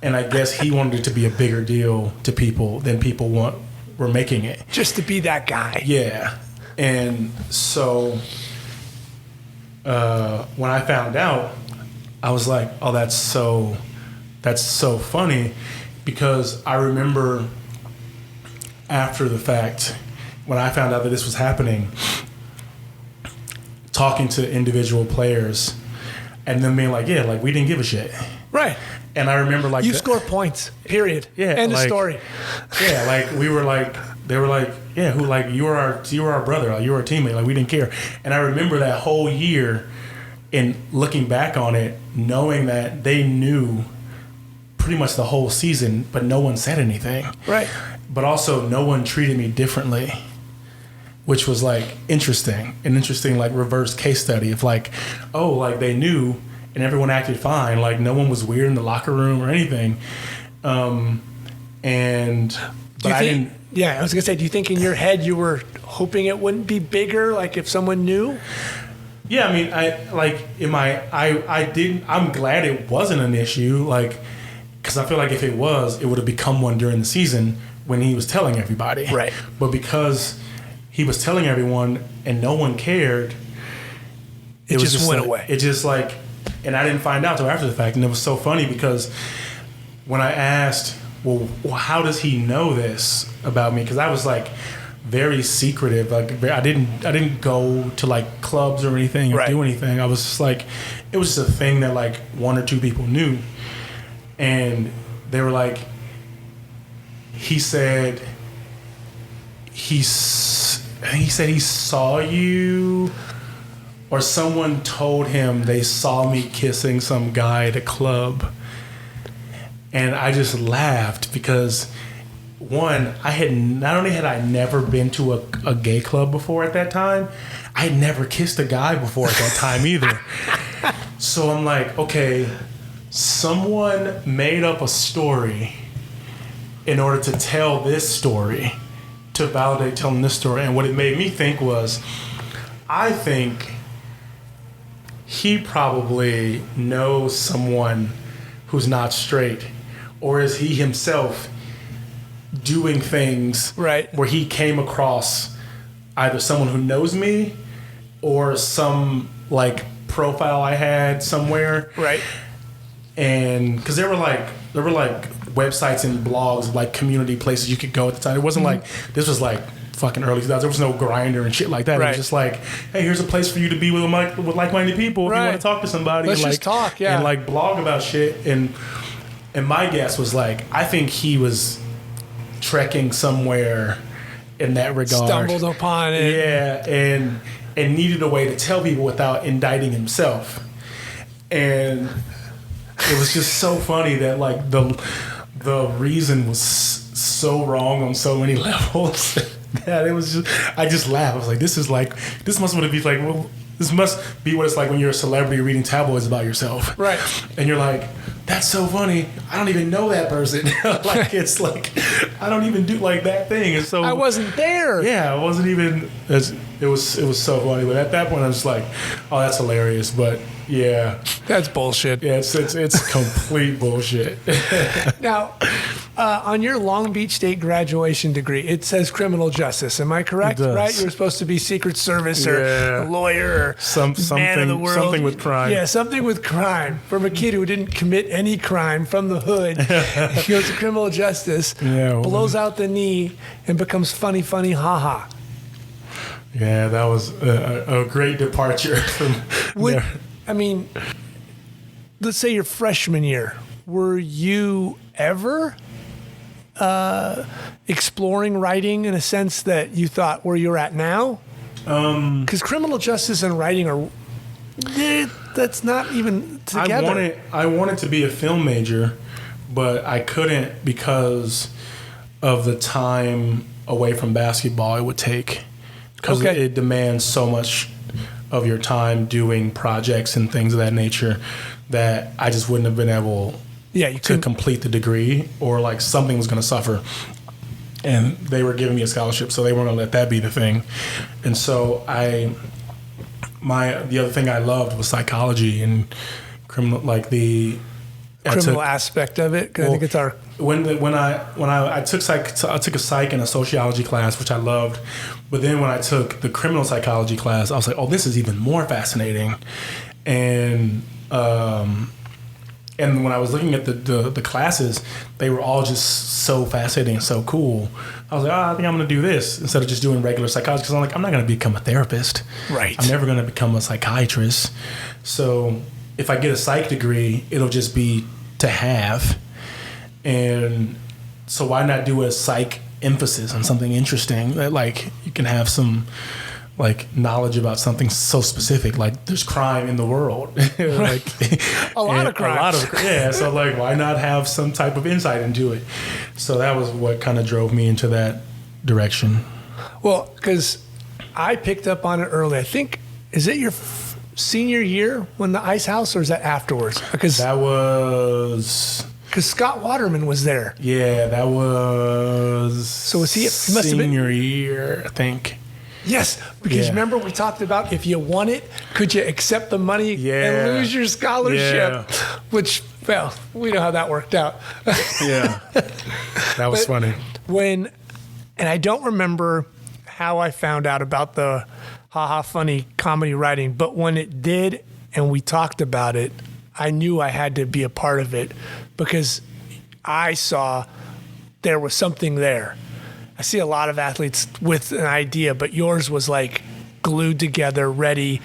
And I guess he wanted it to be a bigger deal to people than people were making it. Just to be that guy. Yeah. And so when I found out, I was like, oh, that's so funny, because I remember after the fact, when I found out that this was happening, talking to individual players and them being like, yeah, like we didn't give a shit. Right. And I remember like... You score points, period. Yeah. End of story. Yeah, like we were like, they were like, yeah, who, like, you were our brother, like you were our teammate, like we didn't care. And I remember that whole year, and looking back on it, knowing that they knew pretty much the whole season, but no one said anything. Right. But also no one treated me differently, which was like an interesting like reverse case study of like, oh, like they knew and everyone acted fine. Like no one was weird in the locker room or anything. I didn't. Yeah, I was gonna say, do you think in your head you were hoping it wouldn't be bigger, like if someone knew? Yeah, I mean, I didn't. I'm glad it wasn't an issue, like, because I feel like if it was, it would have become one during the season when he was telling everybody. Right. But because he was telling everyone and no one cared, it just went away. It just like, and I didn't find out till after the fact, and it was so funny because when I asked, well, how does he know this about me? Because I was like very secretive. Like I didn't go to like clubs or anything or do anything. I was just like, it was just a thing that like one or two people knew, and they were like, he said he saw you, or someone told him they saw me kissing some guy at a club. And I just laughed because, one, not only had I never been to a gay club before at that time, I had never kissed a guy before at that time either. So I'm like, okay, someone made up a story in order to tell this story, to validate telling this story. And what it made me think was, I think he probably knows someone who's not straight. Or is he himself doing things Right. where he came across either someone who knows me or some like profile I had somewhere. Right. And because there were like websites and blogs, like community places you could go at the time. It wasn't like, this was like fucking early 2000s. There was no Grindr and shit like that. It Right. was just like, hey, here's a place for you to be with like-minded people if you want to talk to somebody. Let's and just talk, yeah. And like blog about shit. And my guess was like, I think he was trekking somewhere in that regard. Stumbled upon it. Yeah, and needed a way to tell people without indicting himself. And it was just so funny that like the reason was so wrong on so many levels that it was just, I just laughed. I was like, this must be like, well, this must be what it's like when you're a celebrity reading tabloids about yourself. Right. And you're like, that's so funny. I don't even know that person. Like, it's like, I don't even do like that thing. And so I wasn't there. Yeah, I wasn't even, it was so funny. But at that point I was like, oh, that's hilarious. But yeah. That's bullshit. Yeah, it's complete bullshit. Now, on your Long Beach State graduation degree, it says criminal justice. Am I correct? It does. Right? You were supposed to be Secret Service or a lawyer or man of the world. Something with crime. Yeah, something with crime. From a kid who didn't commit any crime from the hood, he goes to criminal justice, blows out the knee, and becomes funny, haha. Yeah, that was a great departure from there. I mean, let's say your freshman year. Were you ever exploring writing in a sense that you thought where you're at now? Because criminal justice and writing are that's not even together. I wanted to be a film major, but I couldn't because of the time away from basketball it would take. Because it demands so much of your time doing projects and things of that nature that I just wouldn't have been able to complete the degree, or like something was going to suffer. And they were giving me a scholarship, so they weren't going to let that be the thing. And so the other thing I loved was psychology and criminal, like the criminal aspect of it. I think it's our when I took a psych and a sociology class, which I loved, but then when I took the criminal psychology class, I was like, oh, this is even more fascinating. And when I was looking at the classes, they were all just so fascinating and so cool. I was like, I think I'm going to do this instead of just doing regular psychology, because I'm like, I'm not going to become a therapist. Right. I'm never going to become a psychiatrist. So if I get a psych degree, it'll just be to have. And so why not do a psych emphasis on something interesting that like you can have some like knowledge about something so specific, like there's crime in the world. Like a lot of crime. So like why not have some type of insight into it? So that was what kind of drove me into that direction. Well, because I picked up on it early. I think, is it your senior year when the Ice House, or is that afterwards? Because that was... Because Scott Waterman was there. Yeah, that was... So was he must have been senior year, I think. Yes, because remember we talked about if you won it, could you accept the money and lose your scholarship? Yeah. Which, well, we know how that worked out. Yeah, that was funny. And I don't remember how I found out about the haha funny comedy writing, but when it did and we talked about it, I knew I had to be a part of it because I saw there was something there. I see a lot of athletes with an idea, but yours was like glued together, ready.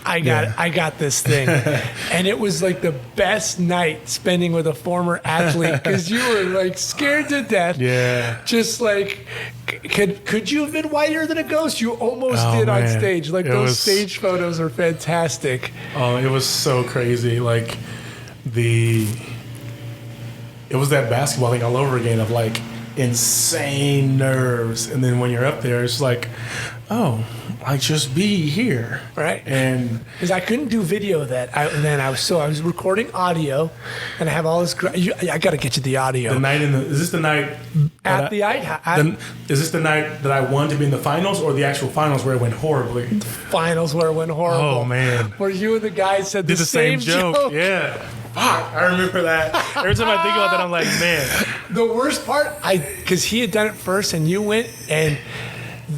I got this thing. And it was like the best night spending with a former athlete because you were like scared to death. Yeah. Just like, could you have been whiter than a ghost? You almost did on stage. Like those stage photos are fantastic. Oh, it was so crazy. Like it was that basketball thing all over again of like insane nerves. And then when you're up there, it's like, oh, I just be here, right? And because I couldn't do video I was recording audio, and I have all this. I got to get you the audio. Is this the night at the night? Is this the night that I won to be in the finals, or the actual finals where it went horribly? The finals where it went horrible. Oh man, where you and the guys did the same joke. Yeah. Fuck, I remember that. Every time I think about that, I'm like, man, The worst part, because he had done it first and you went, and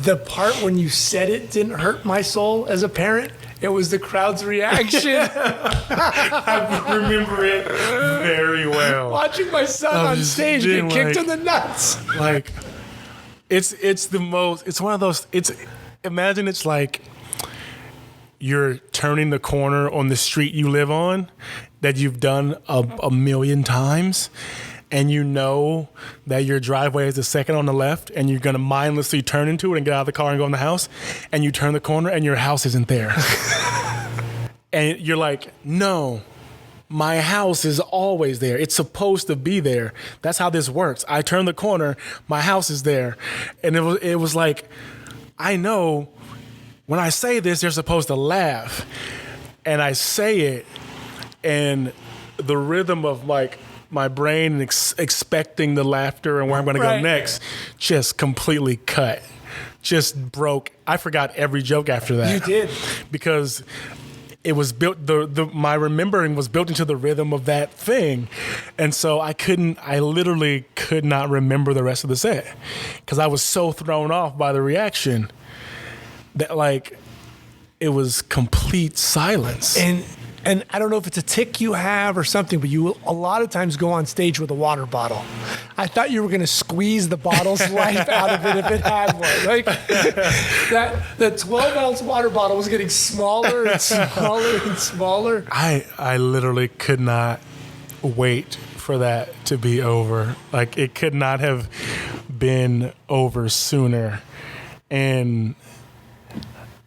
the part when you said it didn't hurt my soul as a parent. It was the crowd's reaction. I remember it very well. Watching my son on stage get kicked in the nuts. Like, it's one of those, imagine it's like you're turning the corner on the street you live on that you've done a million times. And you know that your driveway is the second on the left, and you're going to mindlessly turn into it and get out of the car and go in the house, and you turn the corner and your house isn't there. And you're like, no, my house is always there. It's supposed to be there. That's how this works. I turn the corner, my house is there. And it was like, I know when I say this, they're supposed to laugh. And I say it, and the rhythm of like, my brain expecting the laughter and where I'm going to go next just completely cut, just broke. I forgot every joke after that. You did. Because it was built, my remembering was built into the rhythm of that thing. And so I literally could not remember the rest of the set because I was so thrown off by the reaction that like it was complete silence. And I don't know if it's a tick you have or something, but you a lot of times go on stage with a water bottle. I thought you were going to squeeze the bottle's life out of it if it had one. Like that 12-ounce water bottle was getting smaller and smaller and smaller. I literally could not wait for that to be over. Like it could not have been over sooner. And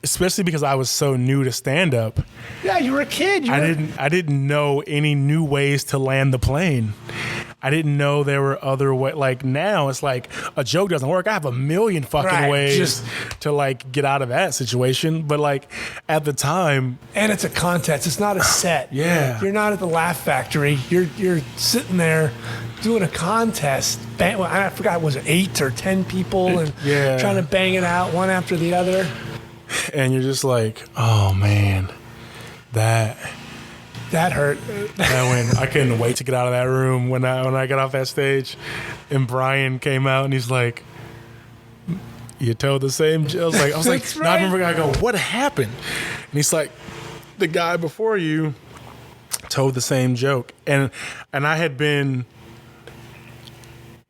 especially because I was so new to stand-up. Yeah, you were a kid. I didn't know any new ways to land the plane. I didn't know there were other ways. Like now, it's like a joke doesn't work. I have a million fucking ways to like get out of that situation. But like at the time, and it's a contest. It's not a set. Yeah, you're not at the Laugh Factory. You're sitting there doing a contest. I forgot, was it 8 or 10 people and trying to bang it out one after the other. And you're just like, oh man, that hurt. I couldn't wait to get out of that room when I got off that stage, and Brian came out and he's like, "You told the same joke." I was like, right. I remember I go, "What happened?" And he's like, "The guy before you told the same joke," and I had been.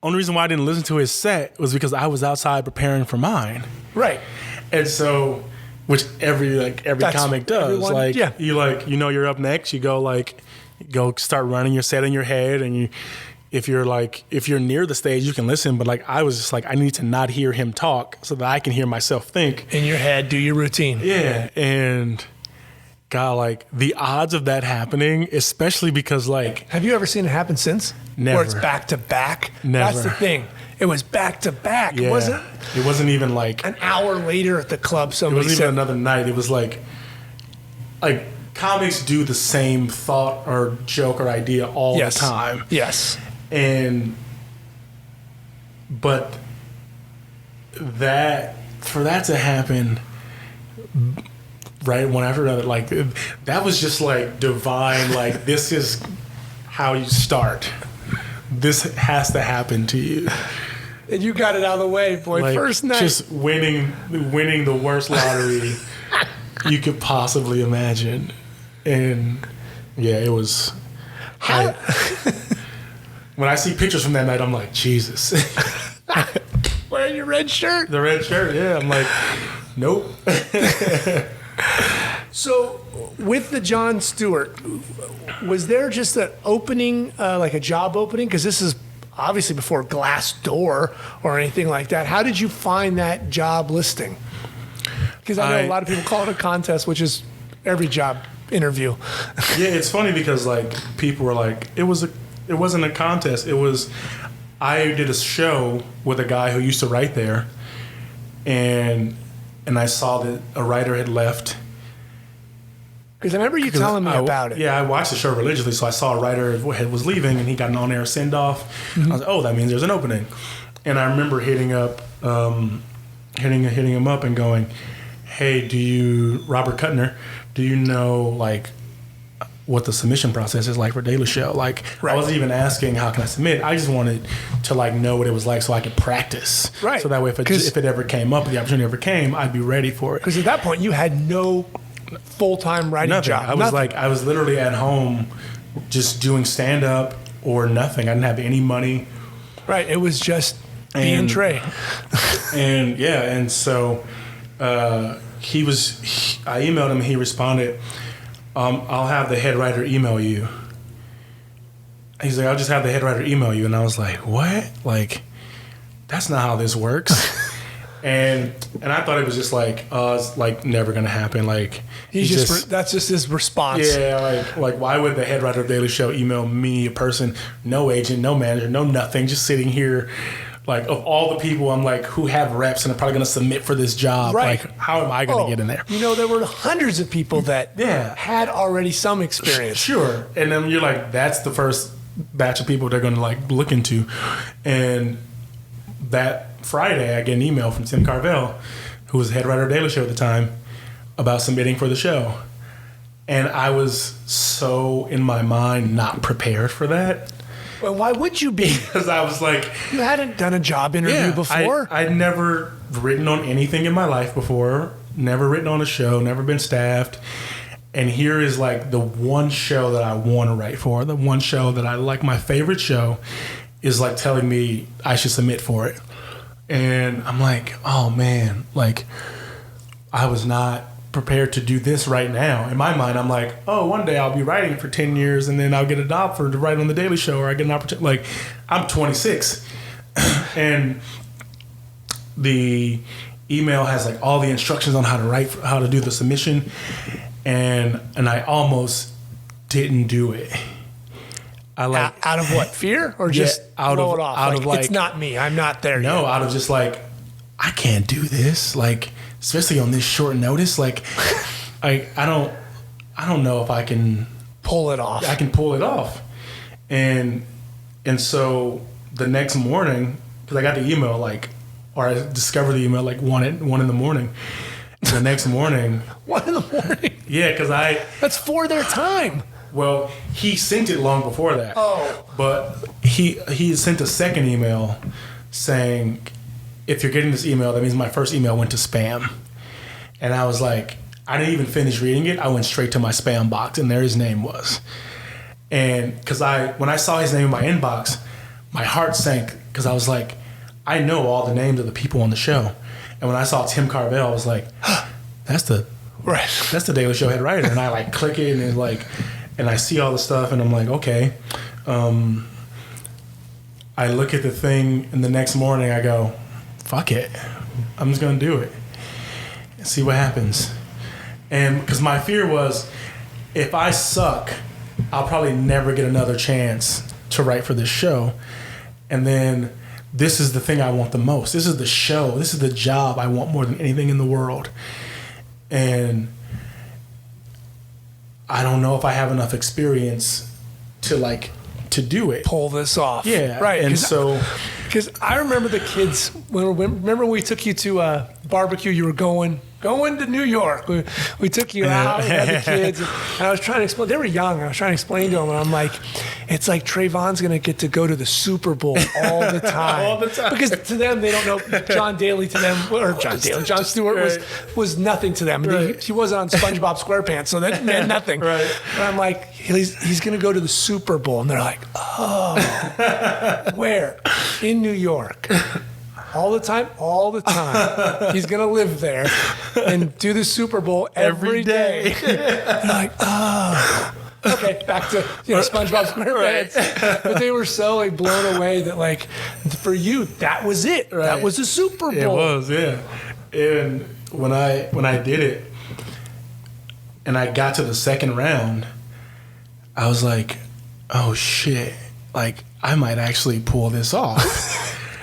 Only reason why I didn't listen to his set was because I was outside preparing for mine. Right. And so, which every comic does. Everyone, you're up next. You go start running your set in your head, and if you're near the stage, you can listen. But like I was just like, I need to not hear him talk so that I can hear myself think in your head. Do your routine. Yeah, and God, like the odds of that happening, especially because like, have you ever seen it happen since? Never. Where it's back to back. Never. That's the thing. It was back to back. Yeah. It wasn't even like an hour later at the club. It wasn't even another night. It was like comics do the same thought or joke or idea all the time. Yes. But for that to happen right one after another, like that was just like divine. Like this is how you start. This has to happen to you. And you got it out of the way, boy. Like, first night. Just winning the worst lottery you could possibly imagine. And yeah, it was. When I see pictures from that night, I'm like, Jesus. Wearing your red shirt? The red shirt, yeah. I'm like, nope. So, with the Jon Stewart, was there just an opening, like a job opening? Because this is obviously before Glassdoor or anything like that. How did you find that job listing? Because I know a lot of people call it a contest, which is every job interview. Yeah, it's funny because like people were like, it wasn't a contest. It was, I did a show with a guy who used to write there, and I saw that a writer had left. Because I remember you telling me about it. Yeah, I watched the show religiously, so I saw a writer was leaving, and he got an on-air send-off. Mm-hmm. I was like, oh, that means there's an opening. And I remember hitting him up and going, hey, Robert Kuttner, do you know, like, what the submission process is like for Daily Show. Like, Right. I wasn't even asking how can I submit. I just wanted to like know what it was like so I could practice. Right. So that way, if it ever came up, the opportunity ever came, I'd be ready for it. Because at that point, you had no full-time writing Nothing. job. I was literally at home just doing stand up or nothing. I didn't have any money. Right. It was just being Trey. And so I emailed him. He responded, I'll have the head writer email you. He's like, I'll just have the head writer email you. And I was like, what? Like, that's not how this works. and I thought it was just like, it's like never going to happen. Like, that's just his response. Yeah, like why would the head writer of Daily Show email me, a person, no agent, no manager, no nothing, just sitting here, like of all the people I'm like who have reps and are probably going to submit for this job. Right. Like, how am I going to get in there? You know, there were hundreds of people that had already some experience. Sure, and then you're like, that's the first batch of people they're going to like look into, and that Friday I get an email from Tim Carvel, who was the head writer of Daily Show at the time, about submitting for the show. And I was so in my mind not prepared for that. Well, why would you be? Because I was like, you hadn't done a job interview before. I'd never written on anything in my life before, never written on a show, never been staffed. And here is like the one show that I want to write for, the one show that I like, my favorite show, is like telling me I should submit for it. And I'm like, oh man, like I was not prepared to do this right now. In my mind, I'm like, oh, one day I'll be writing for 10 years and then I'll get a job to write on the Daily Show, or I get an opportunity. Like, I'm 26 and the email has like all the instructions on how to write, how to do the submission. And I almost didn't do it. I like out of what, fear, or just out blow of it off? out of like, it's not me. I'm not there. No, yet. out of just like, I can't do this. Like, especially on this short notice. Like, I don't know if I can pull it off. I can pull it off. And so the next morning, because I got the email like, or I discovered the email like 1 in the morning. The next morning, 1 in the morning. Yeah, because that's for their time. Well, he sent it long before that. Oh. But he sent a second email saying, if you're getting this email, that means my first email went to spam. And I was like, I didn't even finish reading it. I went straight to my spam box, and there his name was. And because when I saw his name in my inbox, my heart sank, because I was like, I know all the names of the people on the show. And when I saw Tim Carvel, I was like, that's the Daily Show head writer. And I like click it, and it's like, and I see all the stuff, and I'm like, okay. I look at the thing, and the next morning I go, fuck it. I'm just going to do it and see what happens. And because my fear was, if I suck, I'll probably never get another chance to write for this show. And then this is the thing I want the most. This is the show. This is the job I want more than anything in the world. And I don't know if I have enough experience to do it. Pull this off. Yeah. Right. And so... Because I remember the kids, remember when we took you to a barbecue, you were going to New York. We took you out, we had the kids, and I was trying to explain, they were young, I was trying to explain to them, and I'm like, it's like Travon's going to get to go to the Super Bowl all the time. All the time. Because to them, they don't know John Daly to them, or Jon Stewart was nothing to them. Right. He wasn't on SpongeBob SquarePants, so that meant nothing. Right. But I'm like, he's going to go to the Super Bowl, and they're like, oh, where? In New York. All the time. He's going to live there and do the Super Bowl every day. They're like, oh. Okay, back to SpongeBob SquarePants. Right. But they were so like blown away that like for you, that was it. Right. That was the Super Bowl. It was, yeah. And when I did it and I got to the second round, I was like, oh shit. Like, I might actually pull this off.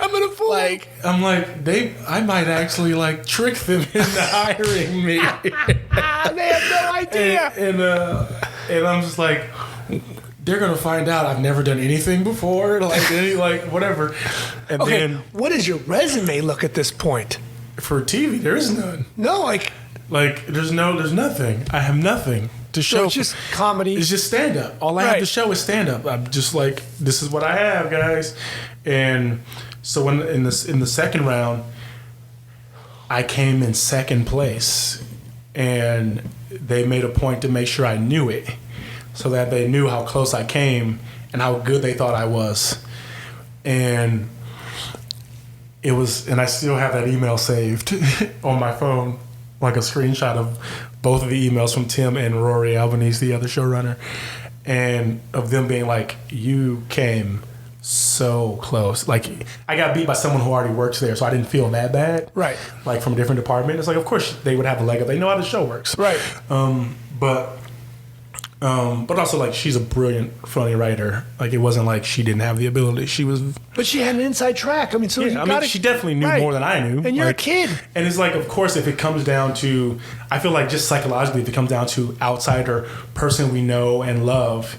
I'm gonna pull it. I might actually like trick them into hiring me. They have no idea. And I'm just like, they're gonna find out I've never done anything before, like whatever. And okay, then, what does your resume look at this point? For TV, there is none. No, there's nothing. I have nothing. to show. So it's just comedy. It's just stand up. All I have to show is stand up. I'm just like, this is what I have, guys. And so when in the second round, I came in second place, and they made a point to make sure I knew it, so that they knew how close I came and how good they thought I was. And it was, and I still have that email saved on my phone, like a screenshot of both of the emails from Tim and Rory Albanese, the other showrunner, and of them being like, you came so close. Like, I got beat by someone who already works there, so I didn't feel that bad. Right. Like, from a different department. It's like, of course they would have a leg up. They know how the show works. Right. But also, like, she's a brilliant, funny writer. Like, it wasn't like she didn't have the ability. She was... But she had an inside track. I mean, so she definitely knew more than I knew. And you're like, a kid. And it's like, of course, if it comes down to... I feel like just psychologically, if it comes down to outsider person we know and love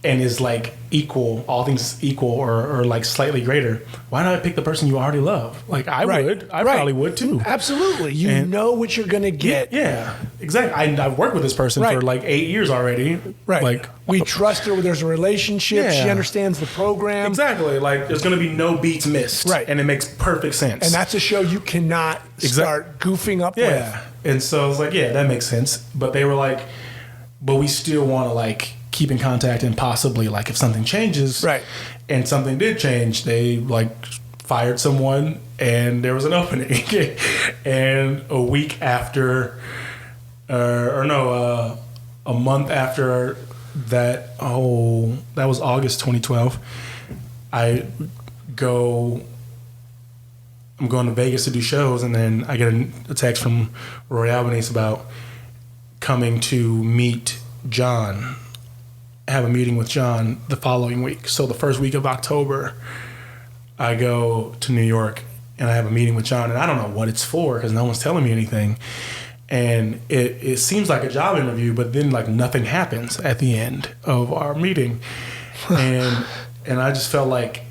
and is, like, equal, all things equal or like, slightly greater, why not pick the person you already love? Like, I would. I probably would, too. Absolutely. You know what you're going to get. Yeah, exactly. I've worked with this person for, like, 8 years already. Right. Like, we trust her. There's a relationship. Yeah. She understands the program. Exactly. Like, there's going to be no beats missed. Right. And it makes perfect sense. And that's a show you cannot start goofing up with. And so I was like, yeah, that makes sense. But they were like, but we still want to, like, keep in contact and possibly, like, if something changes. Right. And something did change, they, like, fired someone and there was an opening. And a week after, a month after that, that was August 2012, I'm going to Vegas to do shows, and then I get a text from Rory Albanese about coming to meet John, have a meeting with John the following week. So the first week of October, I go to New York and I have a meeting with John, and I don't know what it's for because no one's telling me anything. And it seems like a job interview, but then, like, nothing happens at the end of our meeting. And I just felt like,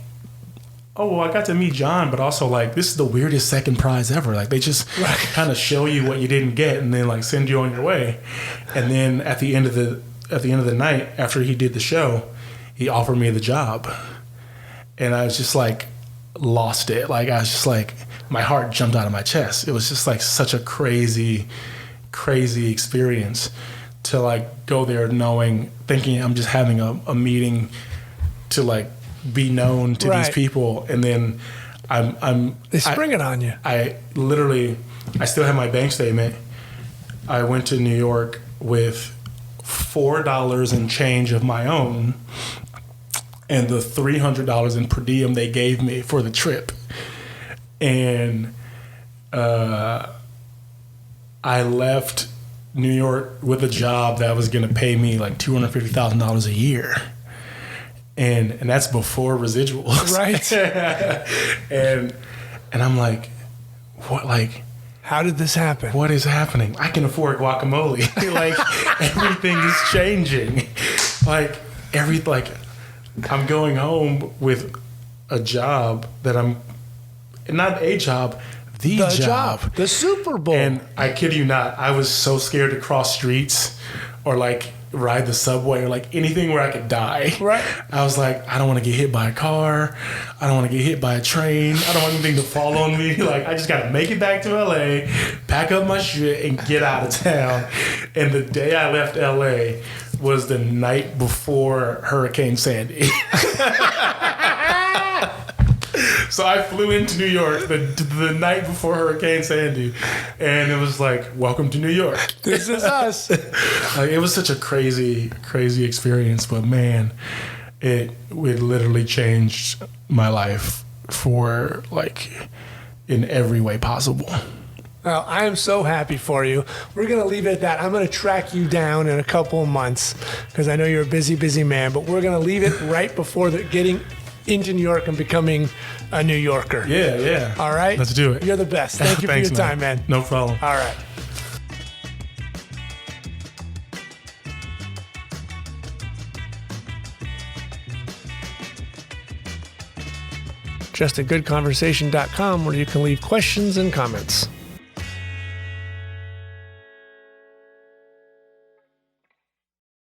oh, well, I got to meet John, but also, like, this is the weirdest second prize ever. Like, they just kind of show you what you didn't get and then, like, send you on your way. And then at the end of the night, after he did the show, he offered me the job. And I was just, like, lost it. Like, I was just, like, my heart jumped out of my chest. It was just, like, such a crazy experience to, like, go there thinking I'm just having a meeting to, like, be known to these people. And then they spring it on you. I still have my bank statement. I went to New York with $4 and change of my own and the $300 in per diem they gave me for the trip. And I left New York with a job that was going to pay me like $250,000 a year. And that's before residuals. Right. and I'm like, what, like, how did this happen? What is happening? I can afford guacamole. Like, everything is changing. I'm going home with a job that not a job, the job. The Super Bowl. And I kid you not, I was so scared to cross streets or, like, ride the subway or, like, anything where I could die. Right. I was like, I don't want to get hit by a car. I don't want to get hit by a train. I don't want anything to fall on me. Like, I just got to make it back to LA, pack up my shit, and get out of town. And the day I left LA was the night before Hurricane Sandy. So I flew into New York the night before Hurricane Sandy, and it was like, welcome to New York. This is us. Like, it was such a crazy experience, but man, it literally changed my life for, like, in every way possible. Well, I am so happy for you. We're going to leave it at that. I'm going to track you down in a couple of months because I know you're a busy man, but we're going to leave it right before getting into New York and becoming a New Yorker. Yeah. All right? Let's do it. You're the best. Thank you for your time, man. No problem. All right. JustAGoodConversation.com where you can leave questions and comments.